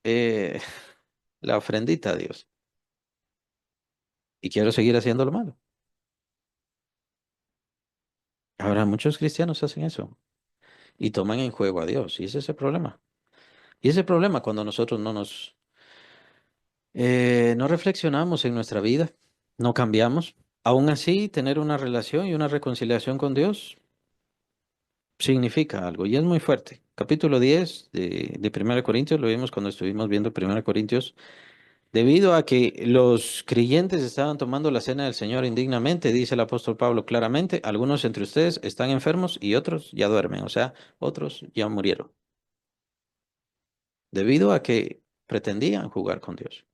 eh, la ofrendita a Dios y quiero seguir haciendo lo malo. Ahora muchos cristianos hacen eso y toman en juego a Dios y ese es el problema. Y ese problema cuando nosotros no reflexionamos en nuestra vida, no cambiamos. Aún así, tener una relación y una reconciliación con Dios significa algo y es muy fuerte. Capítulo 10 de 1 Corintios, lo vimos cuando estuvimos viendo 1 Corintios, debido a que los creyentes estaban tomando la cena del Señor indignamente, dice el apóstol Pablo claramente, algunos entre ustedes están enfermos y otros ya duermen, o sea, otros ya murieron, debido a que pretendían jugar con Dios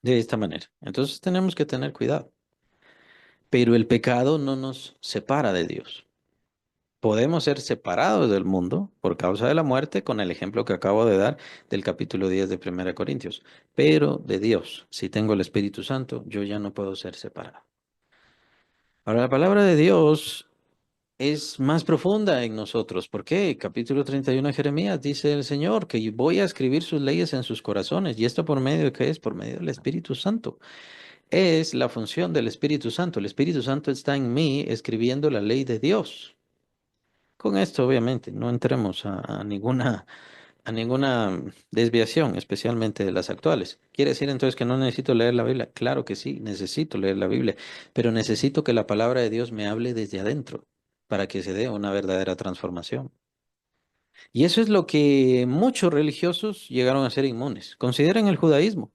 de esta manera. Entonces tenemos que tener cuidado. Pero el pecado no nos separa de Dios. Podemos ser separados del mundo por causa de la muerte, con el ejemplo que acabo de dar del capítulo 10 de 1 Corintios. Pero de Dios, si tengo el Espíritu Santo, yo ya no puedo ser separado. Ahora, la palabra de Dios es más profunda en nosotros. ¿Por qué? Capítulo 31 de Jeremías dice el Señor que voy a escribir sus leyes en sus corazones. ¿Y esto por medio de qué es? Por medio del Espíritu Santo. Es la función del Espíritu Santo. El Espíritu Santo está en mí escribiendo la ley de Dios. Con esto, obviamente, no entremos a ninguna desviación, especialmente de las actuales. ¿Quiere decir entonces que no necesito leer la Biblia? Claro que sí, necesito leer la Biblia, pero necesito que la palabra de Dios me hable desde adentro para que se dé una verdadera transformación. Y eso es lo que muchos religiosos llegaron a ser inmunes. Consideren el judaísmo.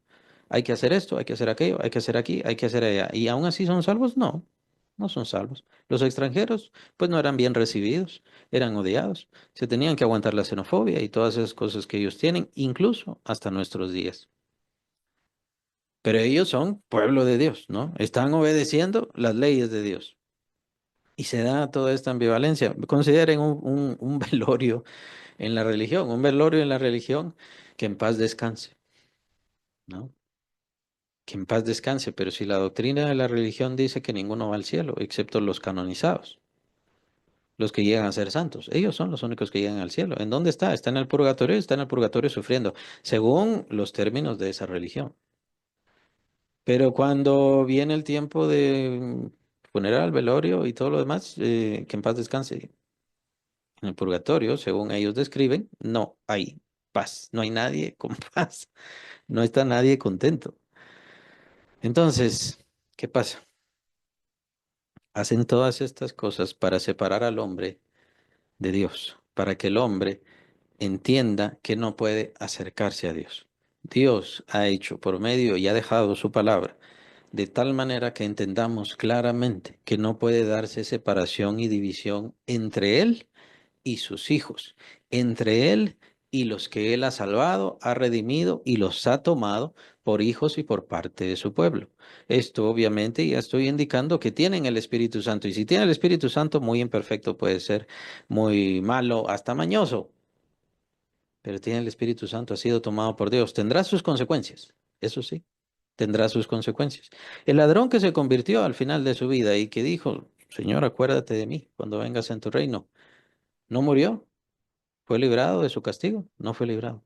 Hay que hacer esto, hay que hacer aquello, hay que hacer aquí, hay que hacer allá. ¿Y aún así son salvos? No, no son salvos. Los extranjeros, pues no eran bien recibidos, eran odiados. Se tenían que aguantar la xenofobia y todas esas cosas que ellos tienen, incluso hasta nuestros días. Pero ellos son pueblo de Dios, ¿no? Están obedeciendo las leyes de Dios. Y se da toda esta ambivalencia. Consideren un velorio en la religión, un velorio en la religión, que en paz descanse, ¿no? Que en paz descanse, pero si la doctrina de la religión dice que ninguno va al cielo, excepto los canonizados, los que llegan a ser santos, ellos son los únicos que llegan al cielo. ¿En dónde está? Está en el purgatorio, está en el purgatorio sufriendo, según los términos de esa religión. Pero cuando viene el tiempo de funeral, velorio y todo lo demás, que en paz descanse. En el purgatorio, según ellos describen, no hay paz, no hay nadie con paz, no está nadie contento. Entonces, ¿qué pasa? Hacen todas estas cosas para separar al hombre de Dios, para que el hombre entienda que no puede acercarse a Dios. Dios ha hecho por medio y ha dejado su palabra de tal manera que entendamos claramente que no puede darse separación y división entre Él y sus hijos, entre Él y los que Él ha salvado, ha redimido y los ha tomado por hijos y por parte de su pueblo. Esto obviamente ya estoy indicando que tienen el Espíritu Santo, y si tiene el Espíritu Santo, muy imperfecto puede ser, muy malo, hasta mañoso, pero tiene el Espíritu Santo, ha sido tomado por Dios. Tendrá sus consecuencias, eso sí, tendrá sus consecuencias. El ladrón que se convirtió al final de su vida y que dijo, Señor, acuérdate de mí cuando vengas en tu reino, no murió, fue librado de su castigo, no fue librado,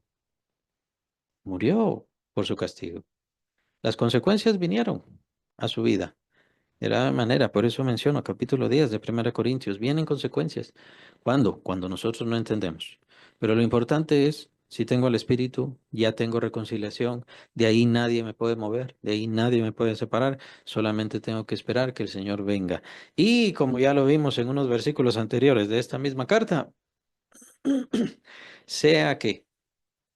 murió por su castigo. Las consecuencias vinieron a su vida. De la manera, por eso menciono capítulo 10 de Primera Corintios, vienen consecuencias. ¿Cuándo? Cuando nosotros no entendemos. Pero lo importante es, si tengo el Espíritu, ya tengo reconciliación, de ahí nadie me puede mover, de ahí nadie me puede separar, solamente tengo que esperar que el Señor venga. Y como ya lo vimos en unos versículos anteriores de esta misma carta, sea que,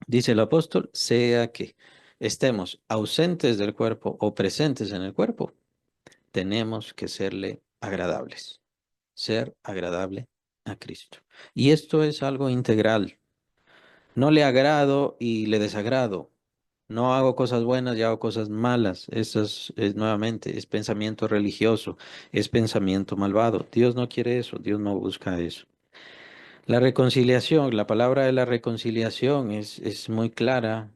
dice el apóstol, sea que estemos ausentes del cuerpo o presentes en el cuerpo, tenemos que serle agradables, ser agradable a Cristo. Y esto es algo integral. No le agrado y le desagrado. No hago cosas buenas y hago cosas malas. Eso es nuevamente, es pensamiento religioso, es pensamiento malvado. Dios no quiere eso, Dios no busca eso. La reconciliación, la palabra de la reconciliación es muy clara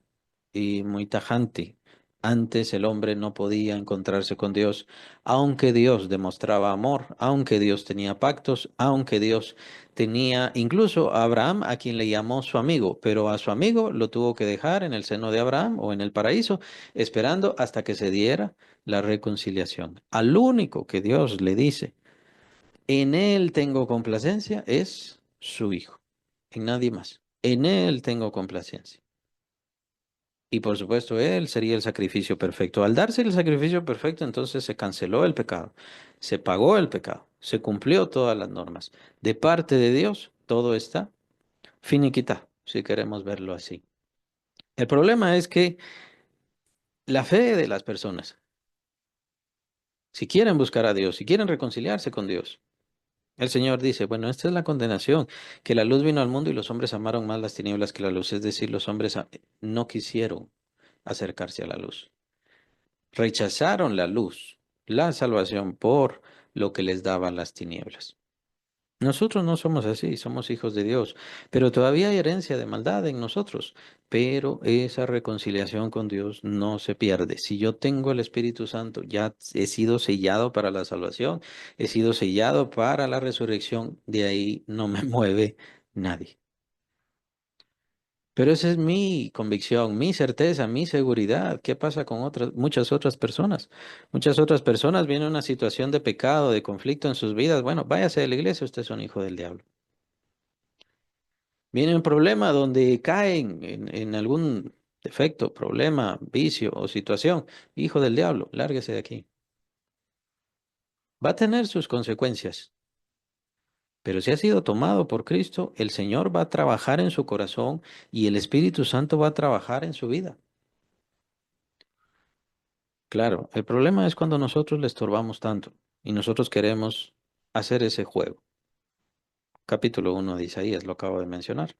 y muy tajante. Antes el hombre no podía encontrarse con Dios, aunque Dios demostraba amor, aunque Dios tenía pactos, aunque Dios tenía incluso a Abraham, a quien le llamó su amigo, pero a su amigo lo tuvo que dejar en el seno de Abraham o en el paraíso, esperando hasta que se diera la reconciliación. Al único que Dios le dice, en él tengo complacencia, es su hijo, en nadie más. En él tengo complacencia. Y por supuesto, él sería el sacrificio perfecto. Al darse el sacrificio perfecto, entonces se canceló el pecado, se pagó el pecado, se cumplió todas las normas. De parte de Dios, todo está finiquitado, si queremos verlo así. El problema es que la fe de las personas, si quieren buscar a Dios, si quieren reconciliarse con Dios, el Señor dice, bueno, esta es la condenación, que la luz vino al mundo y los hombres amaron más las tinieblas que la luz, es decir, los hombres no quisieron acercarse a la luz. Rechazaron la luz, la salvación por lo que les daban las tinieblas. Nosotros no somos así, somos hijos de Dios, pero todavía hay herencia de maldad en nosotros, pero esa reconciliación con Dios no se pierde. Si yo tengo el Espíritu Santo, ya he sido sellado para la salvación, he sido sellado para la resurrección, de ahí no me mueve nadie. Pero esa es mi convicción, mi certeza, mi seguridad. ¿Qué pasa con otras, muchas otras personas? Muchas otras personas vienen a una situación de pecado, de conflicto en sus vidas. Bueno, váyase de la iglesia, usted es un hijo del diablo. Viene un problema donde caen en algún defecto, problema, vicio o situación. Hijo del diablo, lárguese de aquí. Va a tener sus consecuencias, pero si ha sido tomado por Cristo, el Señor va a trabajar en su corazón y el Espíritu Santo va a trabajar en su vida. Claro, el problema es cuando nosotros le estorbamos tanto y nosotros queremos hacer ese juego. Capítulo 1 de Isaías, lo acabo de mencionar.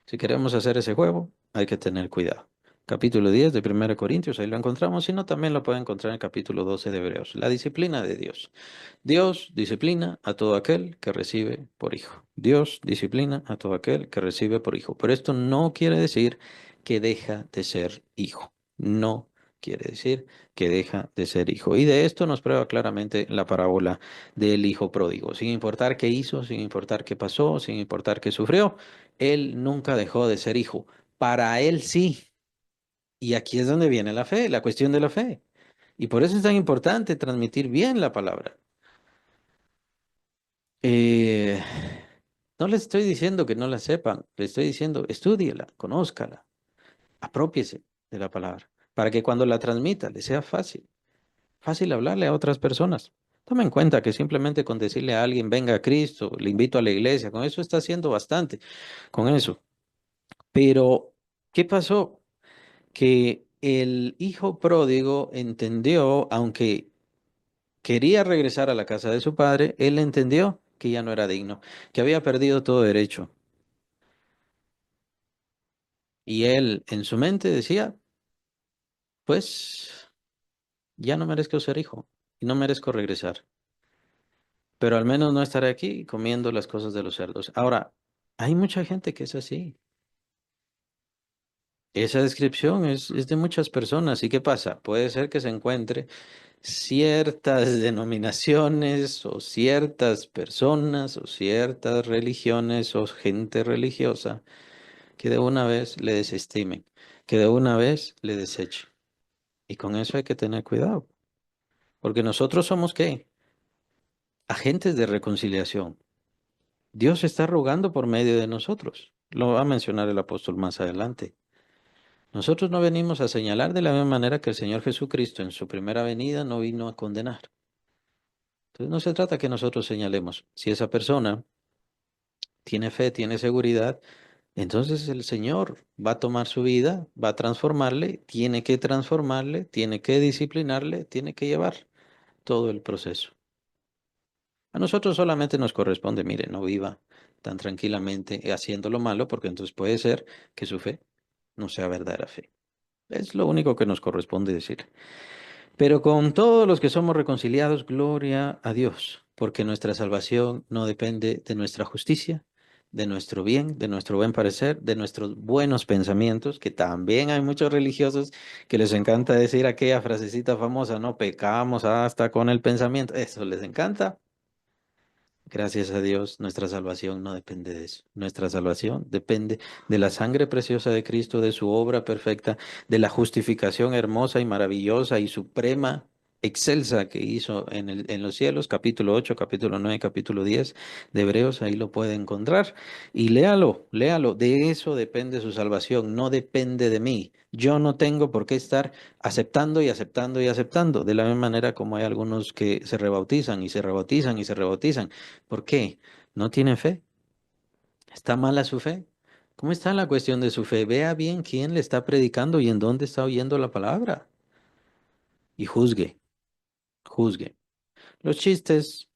Si queremos hacer ese juego, hay que tener cuidado. Capítulo 10 de 1 Corintios, ahí lo encontramos, sino también lo pueden encontrar en el capítulo 12 de Hebreos. La disciplina de Dios. Dios disciplina a todo aquel que recibe por hijo. Dios disciplina a todo aquel que recibe por hijo. Pero esto no quiere decir que deja de ser hijo. No quiere decir que deja de ser hijo. Y de esto nos prueba claramente la parábola del hijo pródigo. Sin importar qué hizo, sin importar qué pasó, sin importar qué sufrió, él nunca dejó de ser hijo. Para él sí. Y aquí es donde viene la fe, la cuestión de la fe. Y por eso es tan importante transmitir bien la palabra. Eh, No les estoy diciendo que no la sepan, les estoy diciendo, estúdiela, conózcala, aprópiese de la palabra, para que cuando la transmita le sea fácil, fácil hablarle a otras personas. Tome en cuenta que simplemente con decirle a alguien, venga a Cristo, le invito a la iglesia, con eso está haciendo bastante, con eso. Pero, ¿qué pasó? Que el hijo pródigo entendió, aunque quería regresar a la casa de su padre, él entendió que ya no era digno, que había perdido todo derecho. Y él en su mente decía, pues ya no merezco ser hijo y no merezco regresar, pero al menos no estaré aquí comiendo las cosas de los cerdos. Ahora, hay mucha gente que es así. Esa descripción es de muchas personas. ¿Y qué pasa? Puede ser que se encuentre ciertas denominaciones o ciertas personas o ciertas religiones o gente religiosa que de una vez le desestimen, que de una vez le desechen. Y con eso hay que tener cuidado, porque nosotros somos ¿qué? Agentes de reconciliación. Dios está rogando por medio de nosotros. Lo va a mencionar el apóstol más adelante. Nosotros no venimos a señalar de la misma manera que el Señor Jesucristo en su primera venida no vino a condenar. Entonces no se trata que nosotros señalemos. Si esa persona tiene fe, tiene seguridad, entonces el Señor va a tomar su vida, va a transformarle, tiene que disciplinarle, tiene que llevar todo el proceso. A nosotros solamente nos corresponde, mire, no viva tan tranquilamente haciendo lo malo, porque entonces puede ser que su fe no sea verdadera fe. Es lo único que nos corresponde decir. Pero con todos los que somos reconciliados, gloria a Dios, porque nuestra salvación no depende de nuestra justicia, de nuestro bien, de nuestro buen parecer, de nuestros buenos pensamientos, que también hay muchos religiosos que les encanta decir aquella frasecita famosa, no pecamos hasta con el pensamiento, eso les encanta. Gracias a Dios, nuestra salvación no depende de eso. Nuestra salvación depende de la sangre preciosa de Cristo, de su obra perfecta, de la justificación hermosa y maravillosa y suprema, excelsa que hizo en los cielos, capítulo 8, capítulo 9, capítulo 10 de Hebreos, ahí lo puede encontrar. Y léalo, léalo, de eso depende su salvación, no depende de mí. Yo no tengo por qué estar aceptando y aceptando y aceptando, de la misma manera como hay algunos que se rebautizan y se rebautizan y se rebautizan. ¿Por qué? ¿No tiene fe? ¿Está mala su fe? ¿Cómo está la cuestión de su fe? Vea bien quién le está predicando y en dónde está oyendo la palabra. Y juzgue, juzgue. Los chistes,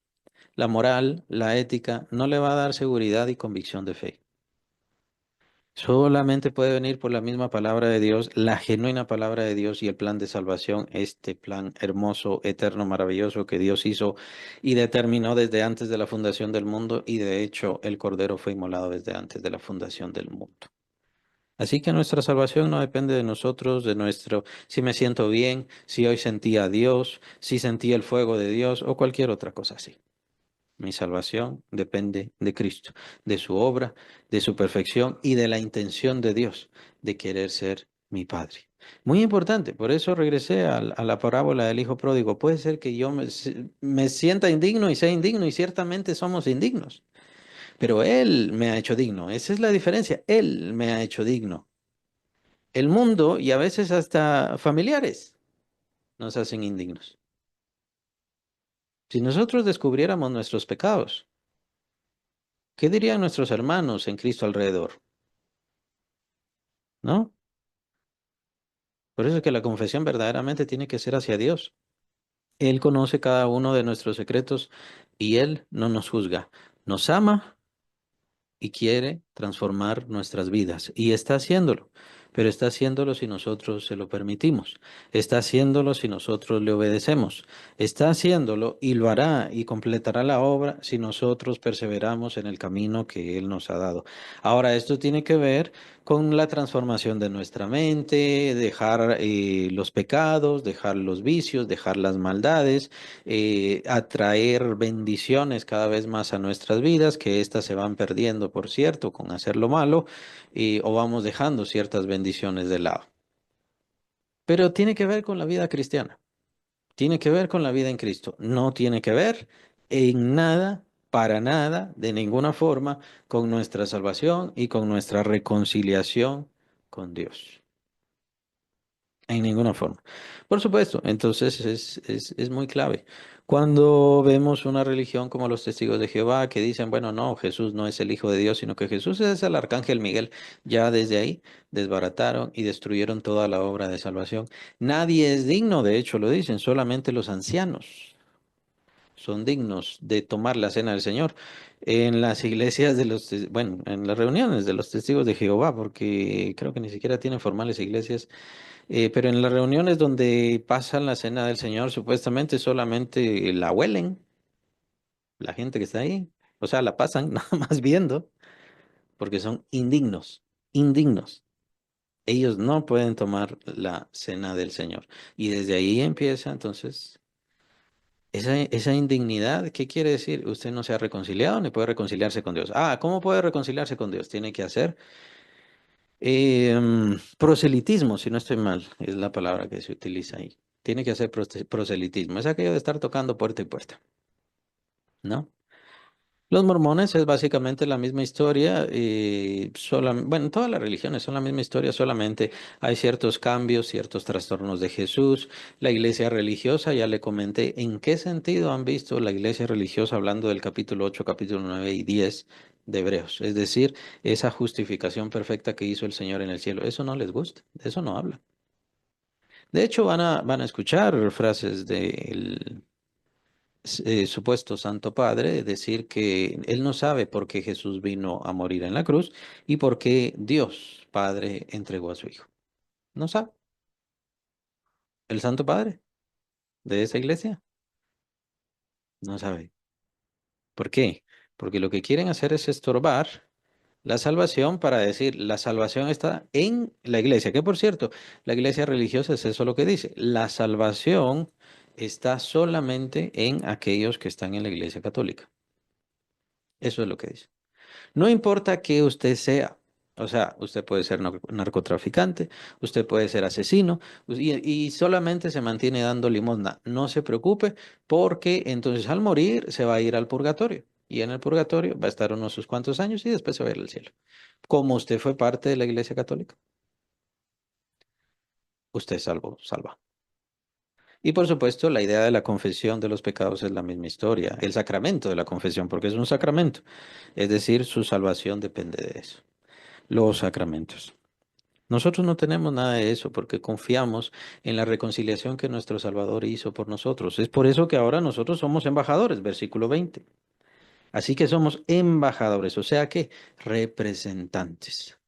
la moral, la ética, no le va a dar seguridad y convicción de fe. Solamente puede venir por la misma palabra de Dios, la genuina palabra de Dios y el plan de salvación, este plan hermoso, eterno, maravilloso que Dios hizo y determinó desde antes de la fundación del mundo y de hecho el Cordero fue inmolado desde antes de la fundación del mundo. Así que nuestra salvación no depende de nosotros, de nuestro, si me siento bien, si hoy sentí a Dios, si sentí el fuego de Dios o cualquier otra cosa así. Mi salvación depende de Cristo, de su obra, de su perfección y de la intención de Dios de querer ser mi Padre. Muy importante, por eso regresé a la parábola del Hijo Pródigo. Puede ser que yo me sienta indigno y sea indigno y ciertamente somos indignos, pero Él me ha hecho digno. Esa es la diferencia. Él me ha hecho digno. El mundo y a veces hasta familiares nos hacen indignos. Si nosotros descubriéramos nuestros pecados, ¿qué dirían nuestros hermanos en Cristo alrededor? ¿No? Por eso es que la confesión verdaderamente tiene que ser hacia Dios. Él conoce cada uno de nuestros secretos y Él no nos juzga. Nos ama y quiere transformar nuestras vidas. Y está haciéndolo, pero está haciéndolo si nosotros se lo permitimos. Está haciéndolo si nosotros le obedecemos. Está haciéndolo y lo hará y completará la obra si nosotros perseveramos en el camino que Él nos ha dado. Ahora, esto tiene que ver con la transformación de nuestra mente, dejar los pecados, dejar los vicios, dejar las maldades, atraer bendiciones cada vez más a nuestras vidas, que éstas se van perdiendo, por cierto, con hacer lo malo, o vamos dejando ciertas bendiciones de lado. Pero tiene que ver con la vida cristiana, tiene que ver con la vida en Cristo, no tiene que ver en nada para nada, de ninguna forma, con nuestra salvación y con nuestra reconciliación con Dios. En ninguna forma. Por supuesto, entonces es muy clave. Cuando vemos una religión como los testigos de Jehová que dicen, bueno, no, Jesús no es el Hijo de Dios, sino que Jesús es el Arcángel Miguel, ya desde ahí desbarataron y destruyeron toda la obra de salvación. Nadie es digno, de hecho lo dicen, solamente los ancianos son dignos de tomar la cena del Señor. En las iglesias de bueno, en las reuniones de los testigos de Jehová, porque creo que ni siquiera tienen formales iglesias, pero en las reuniones donde pasan la cena del Señor, supuestamente solamente la huelen, la gente que está ahí, o sea, la pasan nada más viendo, porque son indignos, indignos. Ellos no pueden tomar la cena del Señor. Y desde ahí empieza entonces esa indignidad. ¿Qué quiere decir? Usted no se ha reconciliado ni puede reconciliarse con Dios. Ah, ¿cómo puede reconciliarse con Dios? Tiene que hacer proselitismo, si no estoy mal, es la palabra que se utiliza ahí. Tiene que hacer proselitismo. Es aquello de estar tocando puerta y puerta, ¿no? Los mormones es básicamente la misma historia, bueno, todas las religiones son la misma historia, solamente hay ciertos cambios, ciertos trastornos de Jesús. La iglesia religiosa, ya le comenté en qué sentido han visto la iglesia religiosa hablando del capítulo 8, capítulo 9 y 10 de Hebreos, es decir, esa justificación perfecta que hizo el Señor en el cielo. Eso no les gusta, de eso no habla. De hecho, van a escuchar frases del supuesto Santo Padre decir que él no sabe por qué Jesús vino a morir en la cruz y por qué Dios Padre entregó a su Hijo. No sabe. El Santo Padre de esa iglesia no sabe. ¿Por qué? Porque lo que quieren hacer es estorbar la salvación para decir, la salvación está en la iglesia, que por cierto, la iglesia religiosa es eso lo que dice, la salvación está solamente en aquellos que están en la iglesia católica. Eso es lo que dice. No importa que usted sea, o sea, usted puede ser narcotraficante, usted puede ser asesino y solamente se mantiene dando limosna. No se preocupe porque entonces al morir se va a ir al purgatorio y en el purgatorio va a estar unos sus cuantos años y después se va a ir al cielo. Como usted fue parte de la Iglesia Católica, usted es salvo, salva. Y por supuesto, la idea de la confesión de los pecados es la misma historia, el sacramento de la confesión, porque es un sacramento, es decir, su salvación depende de eso, los sacramentos. Nosotros no tenemos nada de eso porque confiamos en la reconciliación que nuestro Salvador hizo por nosotros. Es por eso que ahora nosotros somos embajadores, versículo 20. Así que somos embajadores, o sea que representantes.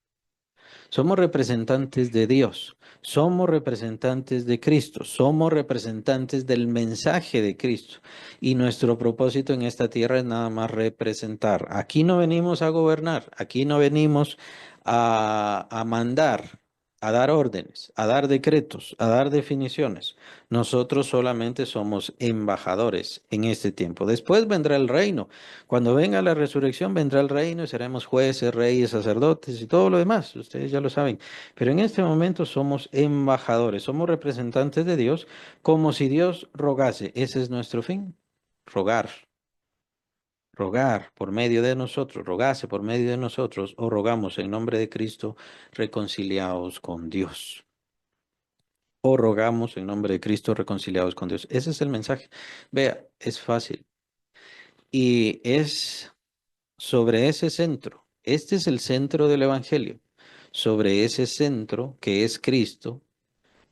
Somos representantes de Dios, somos representantes de Cristo, somos representantes del mensaje de Cristo. Y nuestro propósito en esta tierra es nada más representar. Aquí no venimos a gobernar, aquí no venimos a mandar, a dar órdenes, a dar decretos, a dar definiciones. Nosotros solamente somos embajadores en este tiempo. Después vendrá el reino. Cuando venga la resurrección, vendrá el reino y seremos jueces, reyes, sacerdotes y todo lo demás. Ustedes ya lo saben. Pero en este momento somos embajadores, somos representantes de Dios, como si Dios rogase. Ese es nuestro fin. Rogar, rogar por medio de nosotros, rogase por medio de nosotros, o rogamos en nombre de Cristo, reconciliados con Dios. O rogamos en nombre de Cristo, reconciliados con Dios. Ese es el mensaje. Vea, es fácil. Y es sobre ese centro. Este es el centro del Evangelio. Sobre ese centro que es Cristo.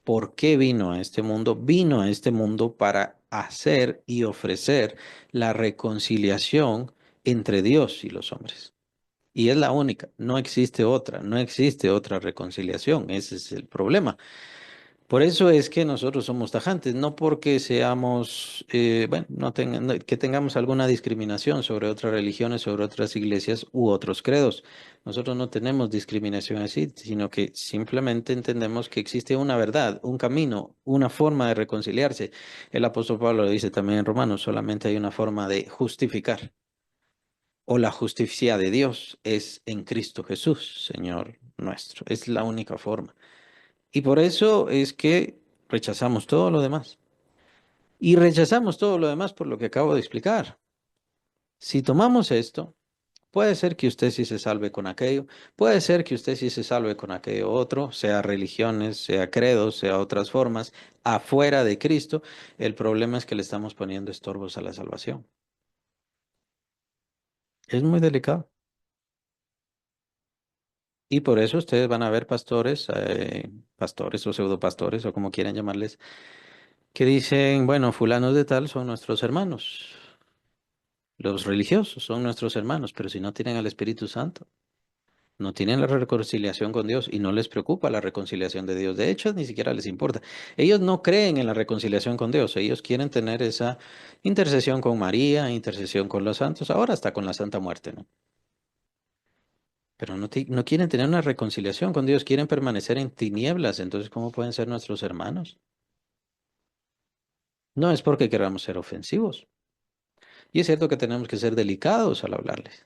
¿Por qué vino a este mundo? Vino a este mundo para hacer y ofrecer la reconciliación entre Dios y los hombres. Y es la única, no existe otra, no existe otra reconciliación. Ese es el problema. Por eso es que nosotros somos tajantes, no porque seamos, bueno, que tengamos alguna discriminación sobre otras religiones, sobre otras iglesias u otros credos. Nosotros no tenemos discriminación así, sino que simplemente entendemos que existe una verdad, un camino, una forma de reconciliarse. El apóstol Pablo lo dice también en Romanos, solamente hay una forma de justificar, o la justicia de Dios es en Cristo Jesús, Señor nuestro. Es la única forma. Y por eso es que rechazamos todo lo demás. Y rechazamos todo lo demás por lo que acabo de explicar. Si tomamos esto, puede ser que usted sí se salve con aquello, puede ser que usted sí se salve con aquello otro, sea religiones, sea credos, sea otras formas, afuera de Cristo. El problema es que le estamos poniendo estorbos a la salvación. Es muy delicado. Y por eso ustedes van a ver pastores, pastores o pseudopastores o como quieran llamarles, que dicen, bueno, fulanos de tal son nuestros hermanos. Los religiosos son nuestros hermanos, pero si no tienen al Espíritu Santo, no tienen la reconciliación con Dios y no les preocupa la reconciliación de Dios. De hecho, ni siquiera les importa. Ellos no creen en la reconciliación con Dios. Ellos quieren tener esa intercesión con María, intercesión con los santos, ahora hasta con la Santa Muerte, ¿no? Pero no, no quieren tener una reconciliación con Dios, quieren permanecer en tinieblas. Entonces, ¿cómo pueden ser nuestros hermanos? No es porque queramos ser ofensivos. Y es cierto que tenemos que ser delicados al hablarles.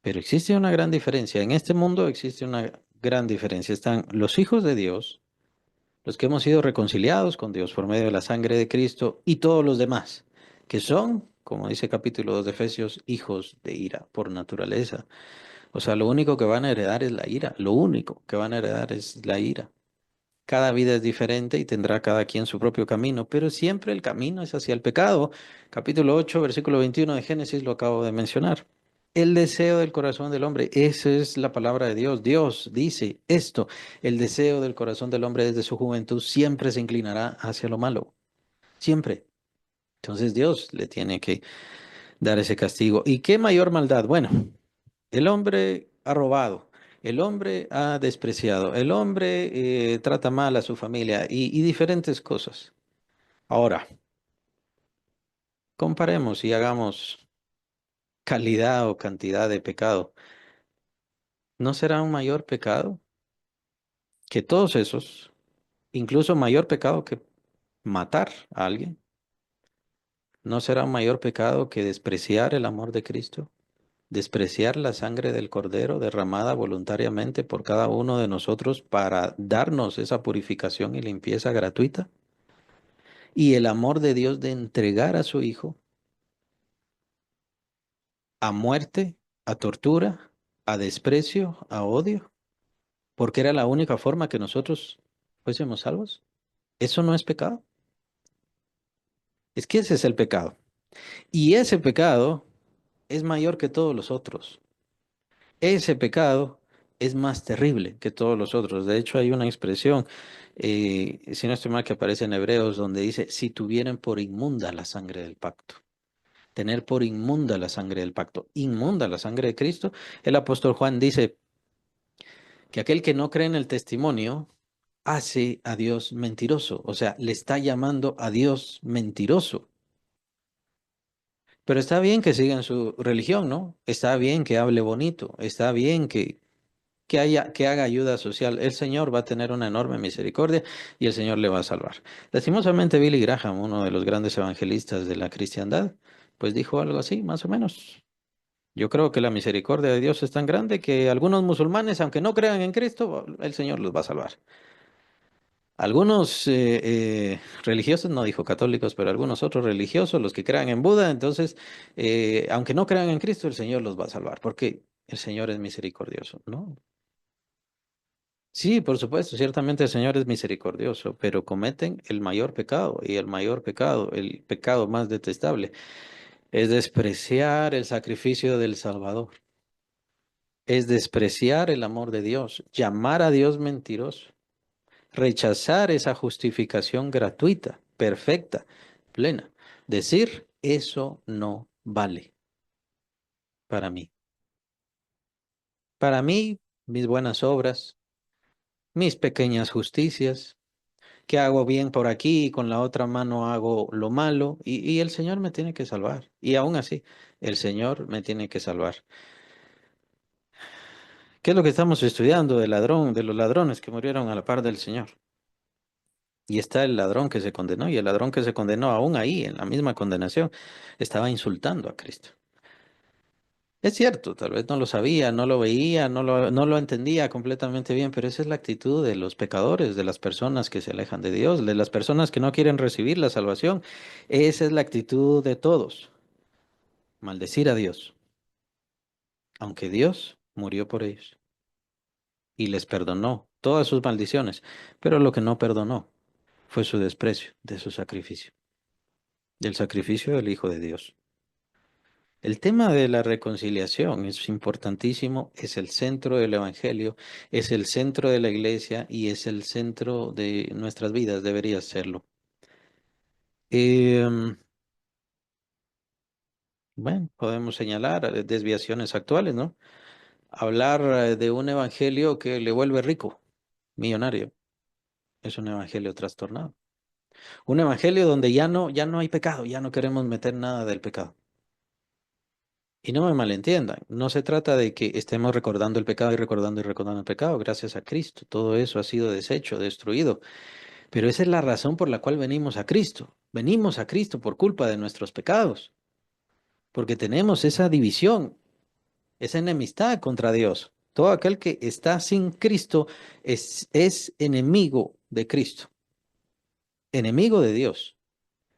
Pero existe una gran diferencia. En este mundo existe una gran diferencia. Están los hijos de Dios, los que hemos sido reconciliados con Dios por medio de la sangre de Cristo, y todos los demás, que son, como dice capítulo 2 de Efesios, hijos de ira por naturaleza. O sea, lo único que van a heredar es la ira. Lo único que van a heredar es la ira. Cada vida es diferente y tendrá cada quien su propio camino, pero siempre el camino es hacia el pecado. Capítulo 8, versículo 21 de Génesis lo acabo de mencionar. El deseo del corazón del hombre, esa es la palabra de Dios. Dios dice esto, el deseo del corazón del hombre desde su juventud siempre se inclinará hacia lo malo, siempre. Entonces Dios le tiene que dar ese castigo. ¿Y qué mayor maldad? Bueno, el hombre ha robado, el hombre ha despreciado, el hombre trata mal a su familia y diferentes cosas. Ahora, comparemos y hagamos calidad o cantidad de pecado. ¿No será un mayor pecado que todos esos? Incluso mayor pecado que matar a alguien. ¿No será un mayor pecado que despreciar el amor de Cristo? Despreciar la sangre del Cordero derramada voluntariamente por cada uno de nosotros para darnos esa purificación y limpieza gratuita. Y el amor de Dios de entregar a su Hijo a muerte, a tortura, a desprecio, a odio, porque era la única forma que nosotros fuésemos salvos. ¿Eso no es pecado? Es que ese es el pecado. Y ese pecado es mayor que todos los otros. Ese pecado es más terrible que todos los otros. De hecho, hay una expresión, si no estoy mal, que aparece en Hebreos, donde dice, si tuvieran por inmunda la sangre del pacto. Tener por inmunda la sangre del pacto. Inmunda la sangre de Cristo. El apóstol Juan dice que aquel que no cree en el testimonio hace a Dios mentiroso. O sea, le está llamando a Dios mentiroso. Pero está bien que siga en su religión, ¿no? Está bien que hable bonito, está bien que haya, que haga ayuda social. El Señor va a tener una enorme misericordia y el Señor le va a salvar. Lastimosamente, Billy Graham, uno de los grandes evangelistas de la cristiandad, pues dijo algo así, más o menos. Yo creo que la misericordia de Dios es tan grande que algunos musulmanes, aunque no crean en Cristo, el Señor los va a salvar. Algunos religiosos, no dijo católicos, pero algunos otros religiosos, los que crean en Buda, entonces, aunque no crean en Cristo, el Señor los va a salvar, porque el Señor es misericordioso, ¿no? Sí, por supuesto, ciertamente el Señor es misericordioso, pero cometen el mayor pecado y el mayor pecado, el pecado más detestable, es despreciar el sacrificio del Salvador, es despreciar el amor de Dios, llamar a Dios mentiroso, rechazar esa justificación gratuita, perfecta, plena, decir, eso no vale para mí. Para mí, mis buenas obras, mis pequeñas justicias, que hago bien por aquí y con la otra mano hago lo malo y el Señor me tiene que salvar. Y aún así, el Señor me tiene que salvar. ¿Qué es lo que estamos estudiando del ladrón, de los ladrones que murieron a la par del Señor? Y está el ladrón que se condenó y el ladrón que se condenó aún ahí, en la misma condenación, estaba insultando a Cristo. Es cierto, tal vez no lo sabía, no lo veía, no lo entendía completamente bien, pero esa es la actitud de los pecadores, de las personas que se alejan de Dios, de las personas que no quieren recibir la salvación. Esa es la actitud de todos. maldecir a Dios, aunque Dios murió por ellos y les perdonó todas sus maldiciones, pero lo que no perdonó fue su desprecio de su sacrificio, del sacrificio del Hijo de Dios. El tema de la reconciliación es importantísimo, es el centro del Evangelio, es el centro de la iglesia y es el centro de nuestras vidas, debería serlo. Em, bueno, podemos señalar desviaciones actuales, ¿no? Hablar de un evangelio que le vuelve rico, millonario, es un evangelio trastornado. Un evangelio donde ya no hay pecado, ya no queremos meter nada del pecado. Y no me malentiendan, no se trata de que estemos recordando el pecado y recordando el pecado, gracias a Cristo. Todo eso ha sido deshecho, destruido. Pero esa es la razón por la cual venimos a Cristo. Venimos a Cristo por culpa de nuestros pecados, porque tenemos esa división, esa enemistad contra Dios. Todo aquel que está sin Cristo es enemigo de Cristo, enemigo de Dios,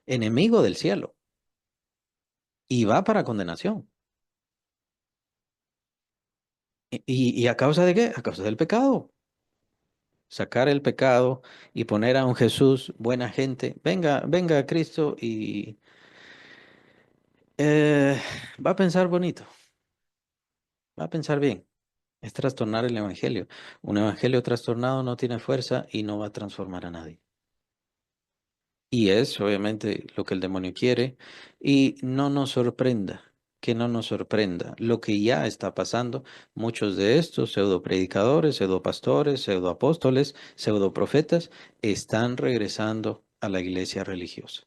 enemigo del cielo y va para condenación. ¿Y a causa de qué? A causa del pecado. Sacar el pecado y poner a un Jesús buena gente. Venga, venga a Cristo y eh, va a pensar bonito, va a pensar bien. Es trastornar el evangelio. Un evangelio trastornado no tiene fuerza y no va a transformar a nadie. Y es obviamente lo que el demonio quiere. Y no nos sorprenda, que no nos sorprenda lo que ya está pasando. Muchos de estos pseudo predicadores, pseudo pastores, pseudo apóstoles, pseudo profetas están regresando a la iglesia religiosa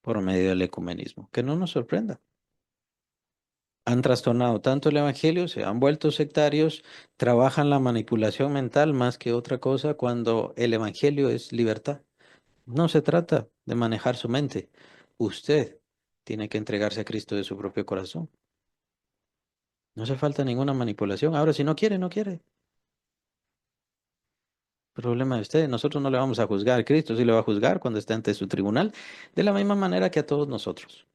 por medio del ecumenismo. Que no nos sorprenda. Han trastornado tanto el evangelio, se han vuelto sectarios, trabajan la manipulación mental más que otra cosa cuando el evangelio es libertad. No se trata de manejar su mente. Usted tiene que entregarse a Cristo de su propio corazón. No hace falta ninguna manipulación. Ahora, si no quiere, no quiere. Problema de usted. Nosotros no le vamos a juzgar. Cristo sí le va a juzgar cuando esté ante su tribunal, de la misma manera que a todos nosotros.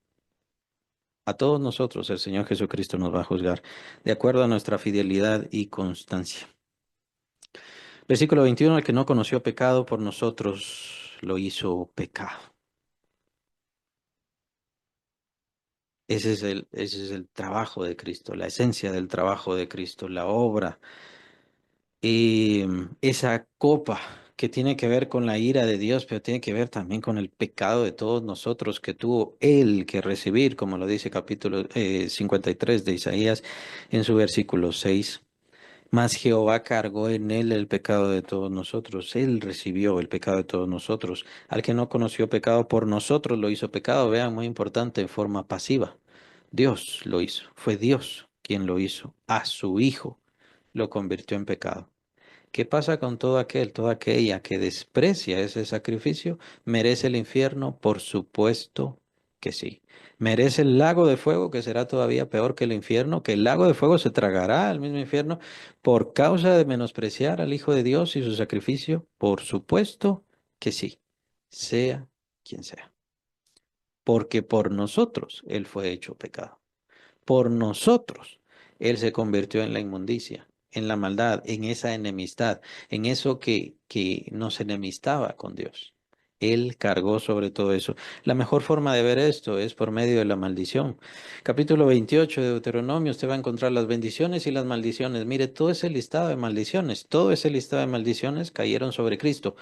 A todos nosotros el Señor Jesucristo nos va a juzgar de acuerdo a nuestra fidelidad y constancia. Versículo 21, el que no conoció pecado por nosotros lo hizo pecado. Ese es el trabajo de Cristo, la esencia del trabajo de Cristo, la obra. Y esa copa que tiene que ver con la ira de Dios, pero tiene que ver también con el pecado de todos nosotros que tuvo Él que recibir, como lo dice capítulo 53 de Isaías en su versículo 6. Mas Jehová cargó en él el pecado de todos nosotros. Él recibió el pecado de todos nosotros. Al que no conoció pecado por nosotros lo hizo pecado. Vean, muy importante, en forma pasiva. Dios lo hizo. Fue Dios quien lo hizo. A su Hijo lo convirtió en pecado. ¿Qué pasa con todo aquel, toda aquella que desprecia ese sacrificio? ¿Merece el infierno? Por supuesto que sí. ¿Merece el lago de fuego, que será todavía peor que el infierno? ¿Que el lago de fuego se tragará al mismo infierno por causa de menospreciar al Hijo de Dios y su sacrificio? Por supuesto que sí, sea quien sea. Porque por nosotros Él fue hecho pecado. Por nosotros Él se convirtió en la inmundicia, en la maldad, en esa enemistad, en eso que nos enemistaba con Dios. Él cargó sobre todo eso. La mejor forma de ver esto es por medio de la maldición. Capítulo 28 de Deuteronomio, usted va a encontrar las bendiciones y las maldiciones. Mire, todo ese listado de maldiciones, todo ese listado de maldiciones cayeron sobre Cristo.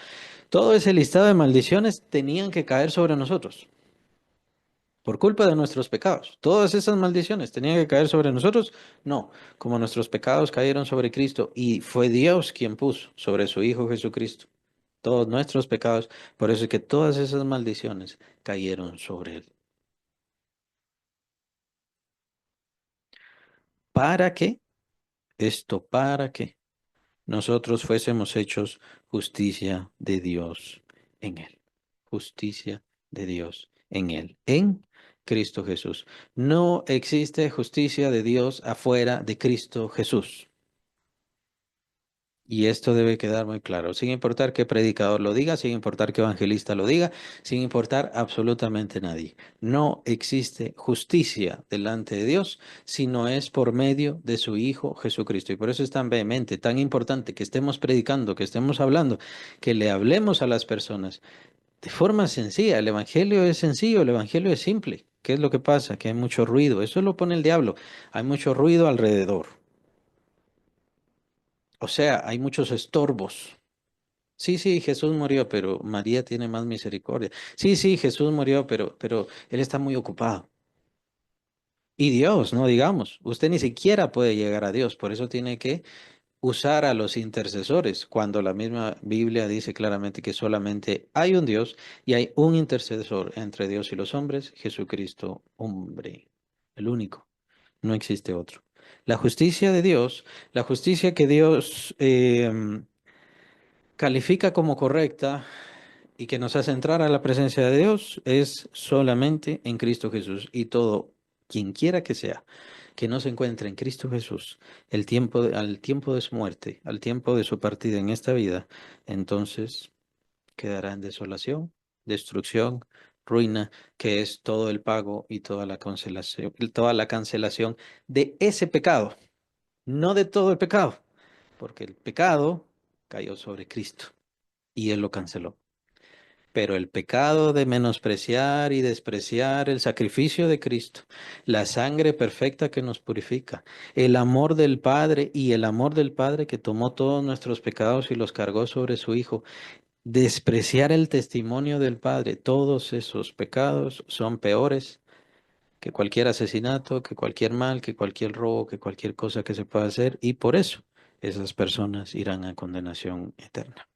Todo ese listado de maldiciones tenían que caer sobre nosotros por culpa de nuestros pecados. Todas esas maldiciones tenían que caer sobre nosotros. No, como nuestros pecados cayeron sobre Cristo y fue Dios quien puso sobre su Hijo Jesucristo todos nuestros pecados, por eso es que todas esas maldiciones cayeron sobre Él. ¿Para qué? Esto para que nosotros fuésemos hechos justicia de Dios en Él. Justicia de Dios en Él. En Cristo Jesús. No existe justicia de Dios afuera de Cristo Jesús. Y esto debe quedar muy claro, sin importar qué predicador lo diga, sin importar qué evangelista lo diga, sin importar absolutamente nadie. No existe justicia delante de Dios si no es por medio de su Hijo Jesucristo. Y por eso es tan vehemente, tan importante que estemos predicando, que estemos hablando, que le hablemos a las personas de forma sencilla. El Evangelio es sencillo, el Evangelio es simple. ¿Qué es lo que pasa? Que hay mucho ruido. Eso lo pone el diablo. Hay mucho ruido alrededor. O sea, hay muchos estorbos. Sí, sí, Jesús murió, pero María tiene más misericordia. Sí, sí, Jesús murió, pero Él está muy ocupado. Y Dios, no digamos, usted ni siquiera puede llegar a Dios, por eso tiene que usar a los intercesores, cuando la misma Biblia dice claramente que solamente hay un Dios y hay un intercesor entre Dios y los hombres, Jesucristo, hombre, el único, no existe otro. La justicia de Dios, la justicia que Dios califica como correcta y que nos hace entrar a la presencia de Dios es solamente en Cristo Jesús. Y todo, quien quiera que sea, que no se encuentre en Cristo Jesús, al tiempo de su muerte, al tiempo de su partida en esta vida, entonces quedará en desolación, destrucción, ruina, que es todo el pago y toda la cancelación de ese pecado, no de todo el pecado, porque el pecado cayó sobre Cristo y Él lo canceló. Pero el pecado de menospreciar y despreciar el sacrificio de Cristo, la sangre perfecta que nos purifica, el amor del Padre y el amor del Padre que tomó todos nuestros pecados y los cargó sobre su Hijo, despreciar el testimonio del Padre, todos esos pecados son peores que cualquier asesinato, que cualquier mal, que cualquier robo, que cualquier cosa que se pueda hacer, y por eso esas personas irán a condenación eterna.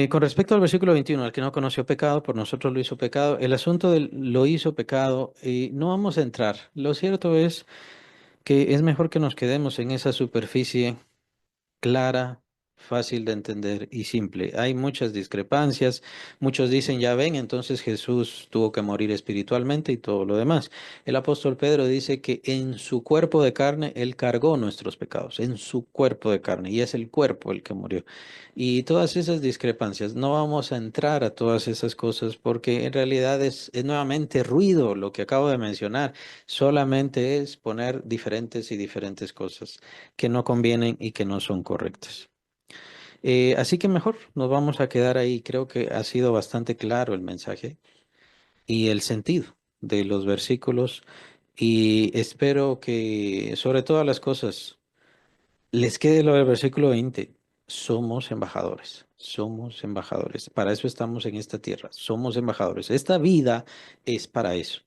Con respecto al versículo 21, al que no conoció pecado, por nosotros lo hizo pecado, el asunto del lo hizo pecado, no vamos a entrar. Lo cierto es que es mejor que nos quedemos en esa superficie clara, fácil de entender y simple. Hay muchas discrepancias. Muchos dicen, ya ven, entonces Jesús tuvo que morir espiritualmente y todo lo demás. El apóstol Pedro dice que en su cuerpo de carne Él cargó nuestros pecados, en su cuerpo de carne, y es el cuerpo el que murió. Y todas esas discrepancias, no vamos a entrar a todas esas cosas porque en realidad es nuevamente ruido lo que acabo de mencionar. Solamente es poner diferentes y diferentes cosas que no convienen y que no son correctas. Así que mejor nos vamos a quedar ahí. Creo que ha sido bastante claro el mensaje y el sentido de los versículos y espero que sobre todas las cosas les quede lo del versículo 20. Somos embajadores, somos embajadores. Para eso estamos en esta tierra, somos embajadores. Esta vida es para eso.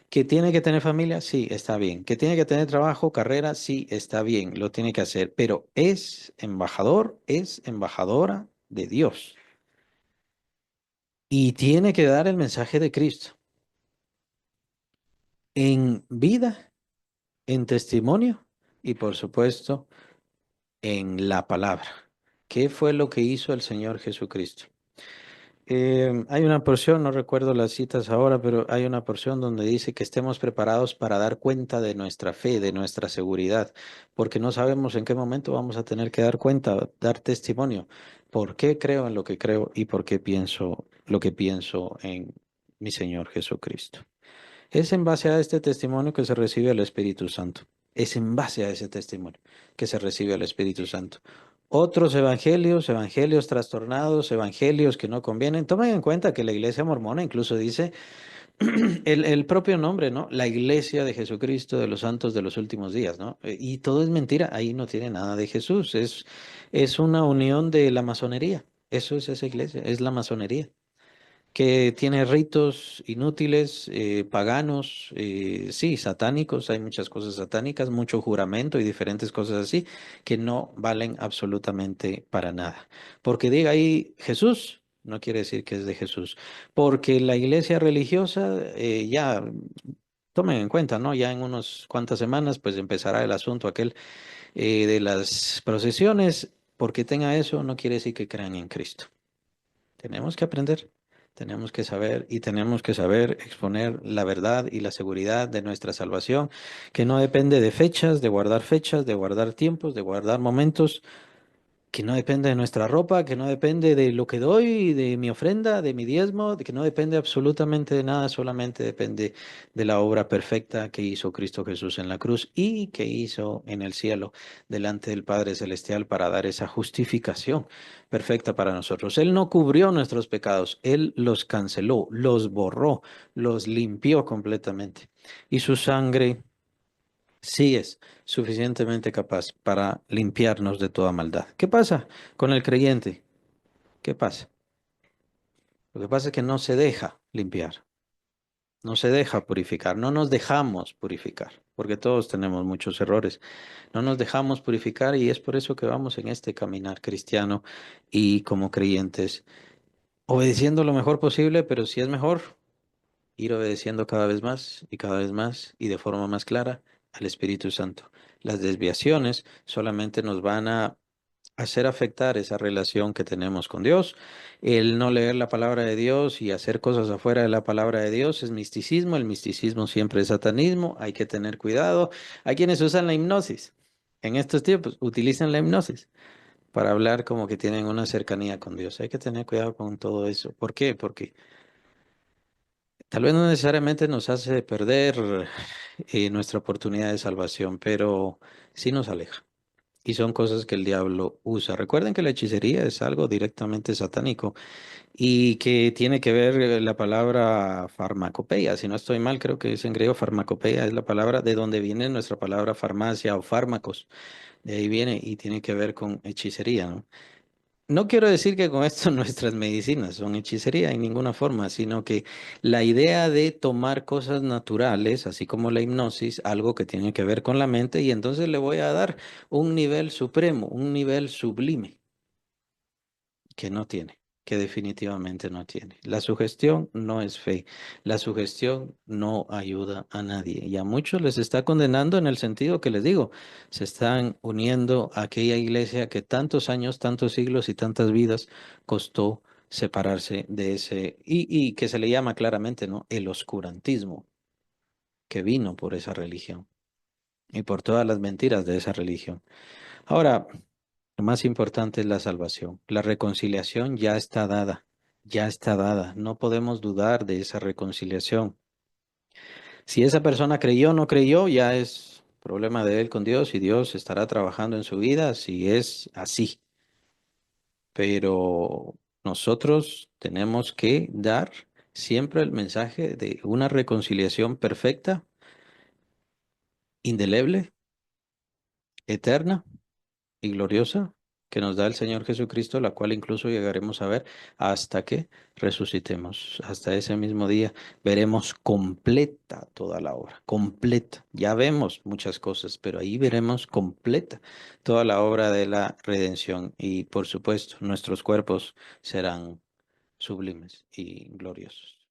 ¿Que tiene que tener familia? Sí, está bien. ¿Que tiene que tener trabajo, carrera? Sí, está bien, lo tiene que hacer. Pero es embajador, es embajadora de Dios. Y tiene que dar el mensaje de Cristo en vida, en testimonio y por supuesto en la palabra. ¿Qué fue lo que hizo el Señor Jesucristo? Hay una porción, no recuerdo las citas ahora, pero hay una porción donde dice que estemos preparados para dar cuenta de nuestra fe, de nuestra seguridad, porque no sabemos en qué momento vamos a tener que dar cuenta, dar testimonio. ¿Por qué creo en lo que creo y por qué pienso lo que pienso en mi Señor Jesucristo? Es en base a este testimonio que se recibe el Espíritu Santo. Es en base a ese testimonio que se recibe el Espíritu Santo. Otros evangelios, evangelios trastornados, evangelios que no convienen. Tomen en cuenta que la iglesia mormona incluso dice el propio nombre, ¿no? La iglesia de Jesucristo de los santos de los últimos días, ¿no? Y todo es mentira. Ahí no tiene nada de Jesús. Es una unión de la masonería. Eso es esa iglesia, es la masonería que tiene ritos inútiles, paganos, sí, satánicos, hay muchas cosas satánicas, mucho juramento y diferentes cosas así que no valen absolutamente para nada. Porque diga ahí Jesús, no quiere decir que es de Jesús. Porque la iglesia religiosa, ya, tomen en cuenta, ¿no? Ya en unas cuantas semanas, pues empezará el asunto aquel de las procesiones. Porque tenga eso, no quiere decir que crean en Cristo. Tenemos que aprender. Tenemos que saber y tenemos que saber exponer la verdad y la seguridad de nuestra salvación, que no depende de fechas, de guardar tiempos, de guardar momentos, que no depende de nuestra ropa, que no depende de lo que doy, de mi ofrenda, de mi diezmo, de que no depende absolutamente de nada, solamente depende de la obra perfecta que hizo Cristo Jesús en la cruz y que hizo en el cielo delante del Padre Celestial para dar esa justificación perfecta para nosotros. Él no cubrió nuestros pecados, Él los canceló, los borró, los limpió completamente. Y su sangre sí es suficientemente capaz para limpiarnos de toda maldad. ¿Qué pasa con el creyente? ¿Qué pasa? Lo que pasa es que no se deja limpiar, no se deja purificar, no nos dejamos purificar, porque todos tenemos muchos errores. No nos dejamos purificar y es por eso que vamos en este caminar cristiano y como creyentes, obedeciendo lo mejor posible, pero si es mejor, ir obedeciendo cada vez más y cada vez más y de forma más clara al Espíritu Santo. Las desviaciones solamente nos van a hacer afectar esa relación que tenemos con Dios. El no leer la palabra de Dios y hacer cosas afuera de la palabra de Dios es misticismo. El misticismo siempre es satanismo. Hay que tener cuidado. Hay quienes usan la hipnosis. En estos tiempos utilizan la hipnosis para hablar como que tienen una cercanía con Dios. Hay que tener cuidado con todo eso. ¿Por qué? Porque tal vez no necesariamente nos hace perder nuestra oportunidad de salvación, pero sí nos aleja. Y son cosas que el diablo usa. Recuerden que la hechicería es algo directamente satánico y que tiene que ver la palabra farmacopeia. Si no estoy mal, creo que es en griego farmacopeia, es la palabra de donde viene nuestra palabra farmacia o fármacos. De ahí viene y tiene que ver con hechicería, ¿no? No quiero decir que con esto nuestras medicinas son hechicería en ninguna forma, sino que la idea de tomar cosas naturales, así como la hipnosis, algo que tiene que ver con la mente, y entonces le voy a dar un nivel supremo, un nivel sublime que no tiene, que definitivamente no tiene. La sugestión no es fe, la sugestión no ayuda a nadie y a muchos les está condenando en el sentido que les digo, se están uniendo a aquella iglesia que tantos años, tantos siglos y tantas vidas costó separarse de ese y que se le llama claramente, ¿no? El oscurantismo que vino por esa religión y por todas las mentiras de esa religión. Ahora, lo más importante es la salvación. La reconciliación ya está dada, ya está dada. No podemos dudar de esa reconciliación. Si esa persona creyó o no creyó, ya es problema de él con Dios y Dios estará trabajando en su vida si es así. Pero nosotros tenemos que dar siempre el mensaje de una reconciliación perfecta, indeleble, eterna y gloriosa que nos da el Señor Jesucristo, la cual incluso llegaremos a ver hasta que resucitemos. Hasta ese mismo día veremos completa toda la obra, completa. Ya vemos muchas cosas, pero ahí veremos completa toda la obra de la redención y por supuesto nuestros cuerpos serán sublimes y gloriosos.